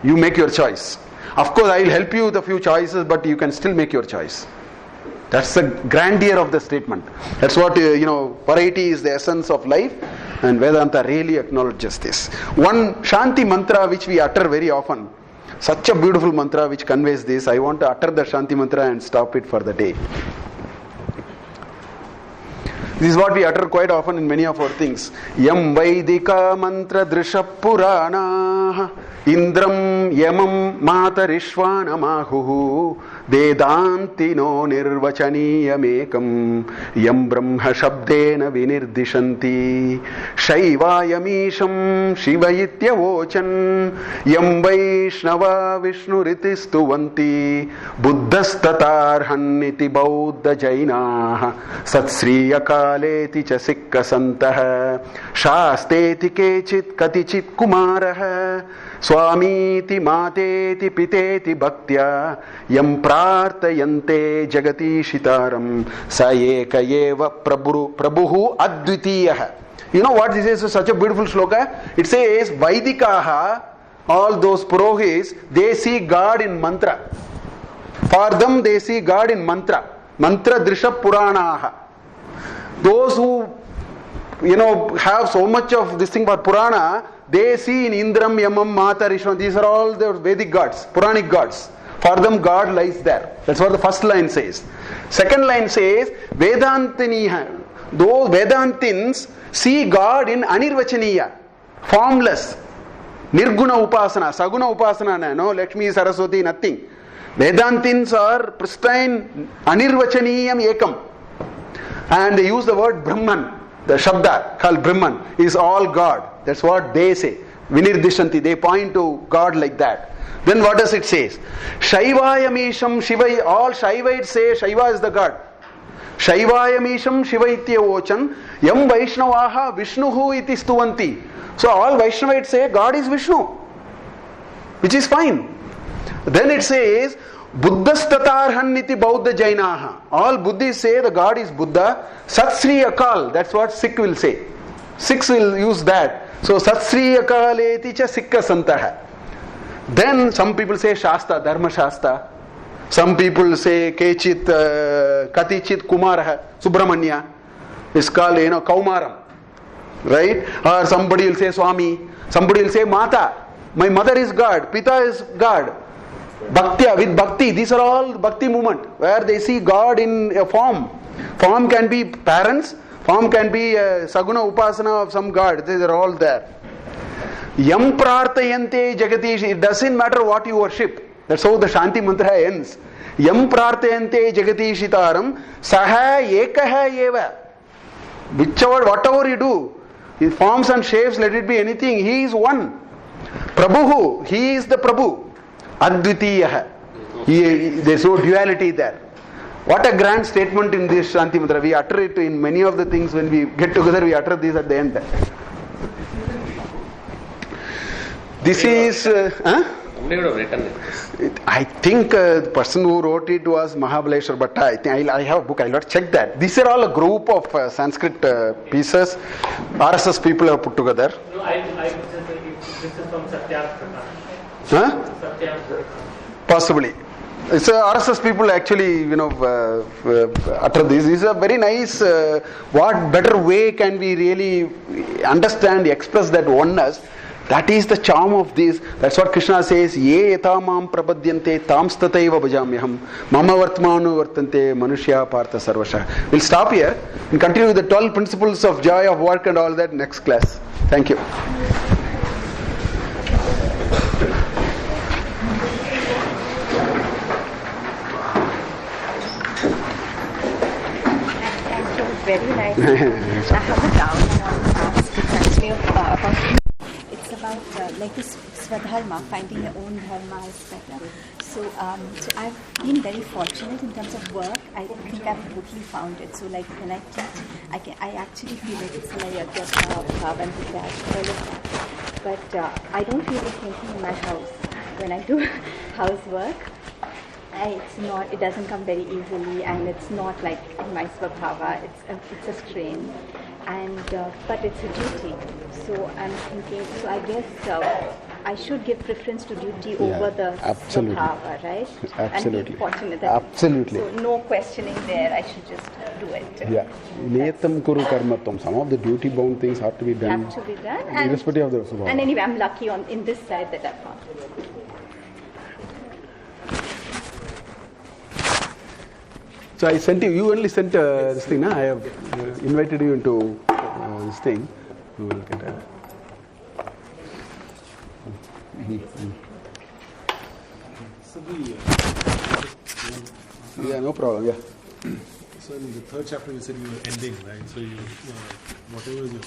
Speaker 1: You make your choice. Of course, I will help you with a few choices, but you can still make your choice. That's the grandeur of the statement. That's what, variety is the essence of life, and Vedanta really acknowledges this. One Shanti mantra which we utter very often, such a beautiful mantra which conveys this. I want to utter the Shanti mantra and stop it for the day. This is what we utter quite often in many of our things. Yam Vaidika mantra drisha purana Indram yamam matarishvana mahuhu Vedantino nirvachaniyamekam Yam brahma shabdena vinirdishanti Shaivayamisham shivayityavochan Yam vaishnava vishnuritistuvanti Buddhastatarhanniti bauddha jainaha Satsriyakale cha sikka santah Shasteti kechit katichit kumarah Swamiti mateti piteti bhaktya Yam prartayante jagati shitaram Sayeka yeva prabhuhu advitiyaha. You know what this is? Such a beautiful shloka. It says Vaidikaha, all those purohits, they see God in mantra. For them they see God in mantra. Mantra drisha puranaha. Those who have so much of this thing for Purana, they see in Indram, Yamam, Mata, Rishwan, these are all the Vedic gods, Puranic gods. For them God lies there. That's what the first line says. Second line says, Vedantiniha. Those Vedantins see God in Anirvachaniya, formless. Nirguna Upasana, Saguna Upasana, no Lakshmi, Saraswati, nothing. Vedantins are pristine, Anirvachaniyam Ekam. And they use the word Brahman. The Shabda called Brahman is all God. That's what they say. Vinirdishanti, they point to God like that. Then what does it say? Shaivayamisham Shiva, all Shaivites say Shaiva is the God. Shaivayamisham Shiva ityavochan Yam Vaishnavaha Vishnuhu iti stuvanti. So all Vaishnavites say God is Vishnu, which is fine. Then it says Buddhastatarhanniti Bauddha Jainaha. All Buddhists say the God is Buddha. Satsri Akal, that's what Sikh will say. Sikhs will use that. So Satsri Akaleti cha Sikha Santaha. Then some people say Shasta, Dharma Shasta. Some people say Kechit, Katichit Kumaraha, Subramanya. It's called, Kaumaram. Right? Or somebody will say Swami. Somebody will say Mata. My mother is God. Pita is God. Bhakti, with Bhakti, these are all Bhakti movement where they see God in a form. Form can be parents, form can be Saguna Upasana of some God. They are all there. Yam prartayante jagatish. It doesn't matter what you worship. That's how the Shanti mantra ends. Yam prartayante jagatishitaram saha ekaha eva. Whatever you do, in forms and shapes, let it be anything. He is one. Prabhuhu, he is the Prabhu. Advitiyaha. There is no duality there. What a grand statement in this Shanti mantra. We utter it in many of the things when we get together, we utter this at the end. This is. I think the person who wrote it was Mahabaleshwar Bhatta. I think I have a book. I'll not check that. These are all a group of Sanskrit pieces RSS people have put together.
Speaker 7: No, I would say this is from Satyarth.
Speaker 1: Possibly. It's RSS people actually, utter this. This is a very nice. What better way can we really understand, express that oneness? That is the charm of this. That's what Krishna says. Ye etamam prapadyante tamstataiva bhajamyaham mama vartmanu vartante manushya partha sarvasha. We'll stop here and continue with the 12 principles of joy of work and all that next class. Thank you.
Speaker 4: Very nice. I have a doubt it's about like this Swadharma, finding your own dharma is better. So I've been very fortunate in terms of work. I think I've totally found it. So like when I teach, I actually feel like it's like Adhyatma Vidya, all of that.
Speaker 8: But I don't really thinking in my house. When I do housework, it doesn't come very easily, and it's not like in my swabhava. It's a strain, but it's a duty. So I'm thinking. So I guess I should give preference to duty over the swabhava, right?
Speaker 1: Absolutely.
Speaker 8: And be fortunate.
Speaker 1: Absolutely.
Speaker 8: So no questioning there. I should just do it.
Speaker 1: Yeah. Niyatam kuru karmatvam. Some of the duty-bound things have to be done. Irrespective of the swabhava.
Speaker 8: And anyway, I'm lucky in this side that I've found.
Speaker 1: So I sent you only sent this thing, I have invited you into this thing. You will get a... Yeah, no problem, yeah.
Speaker 9: So in the third chapter you said you were ending, right? So you, whatever is your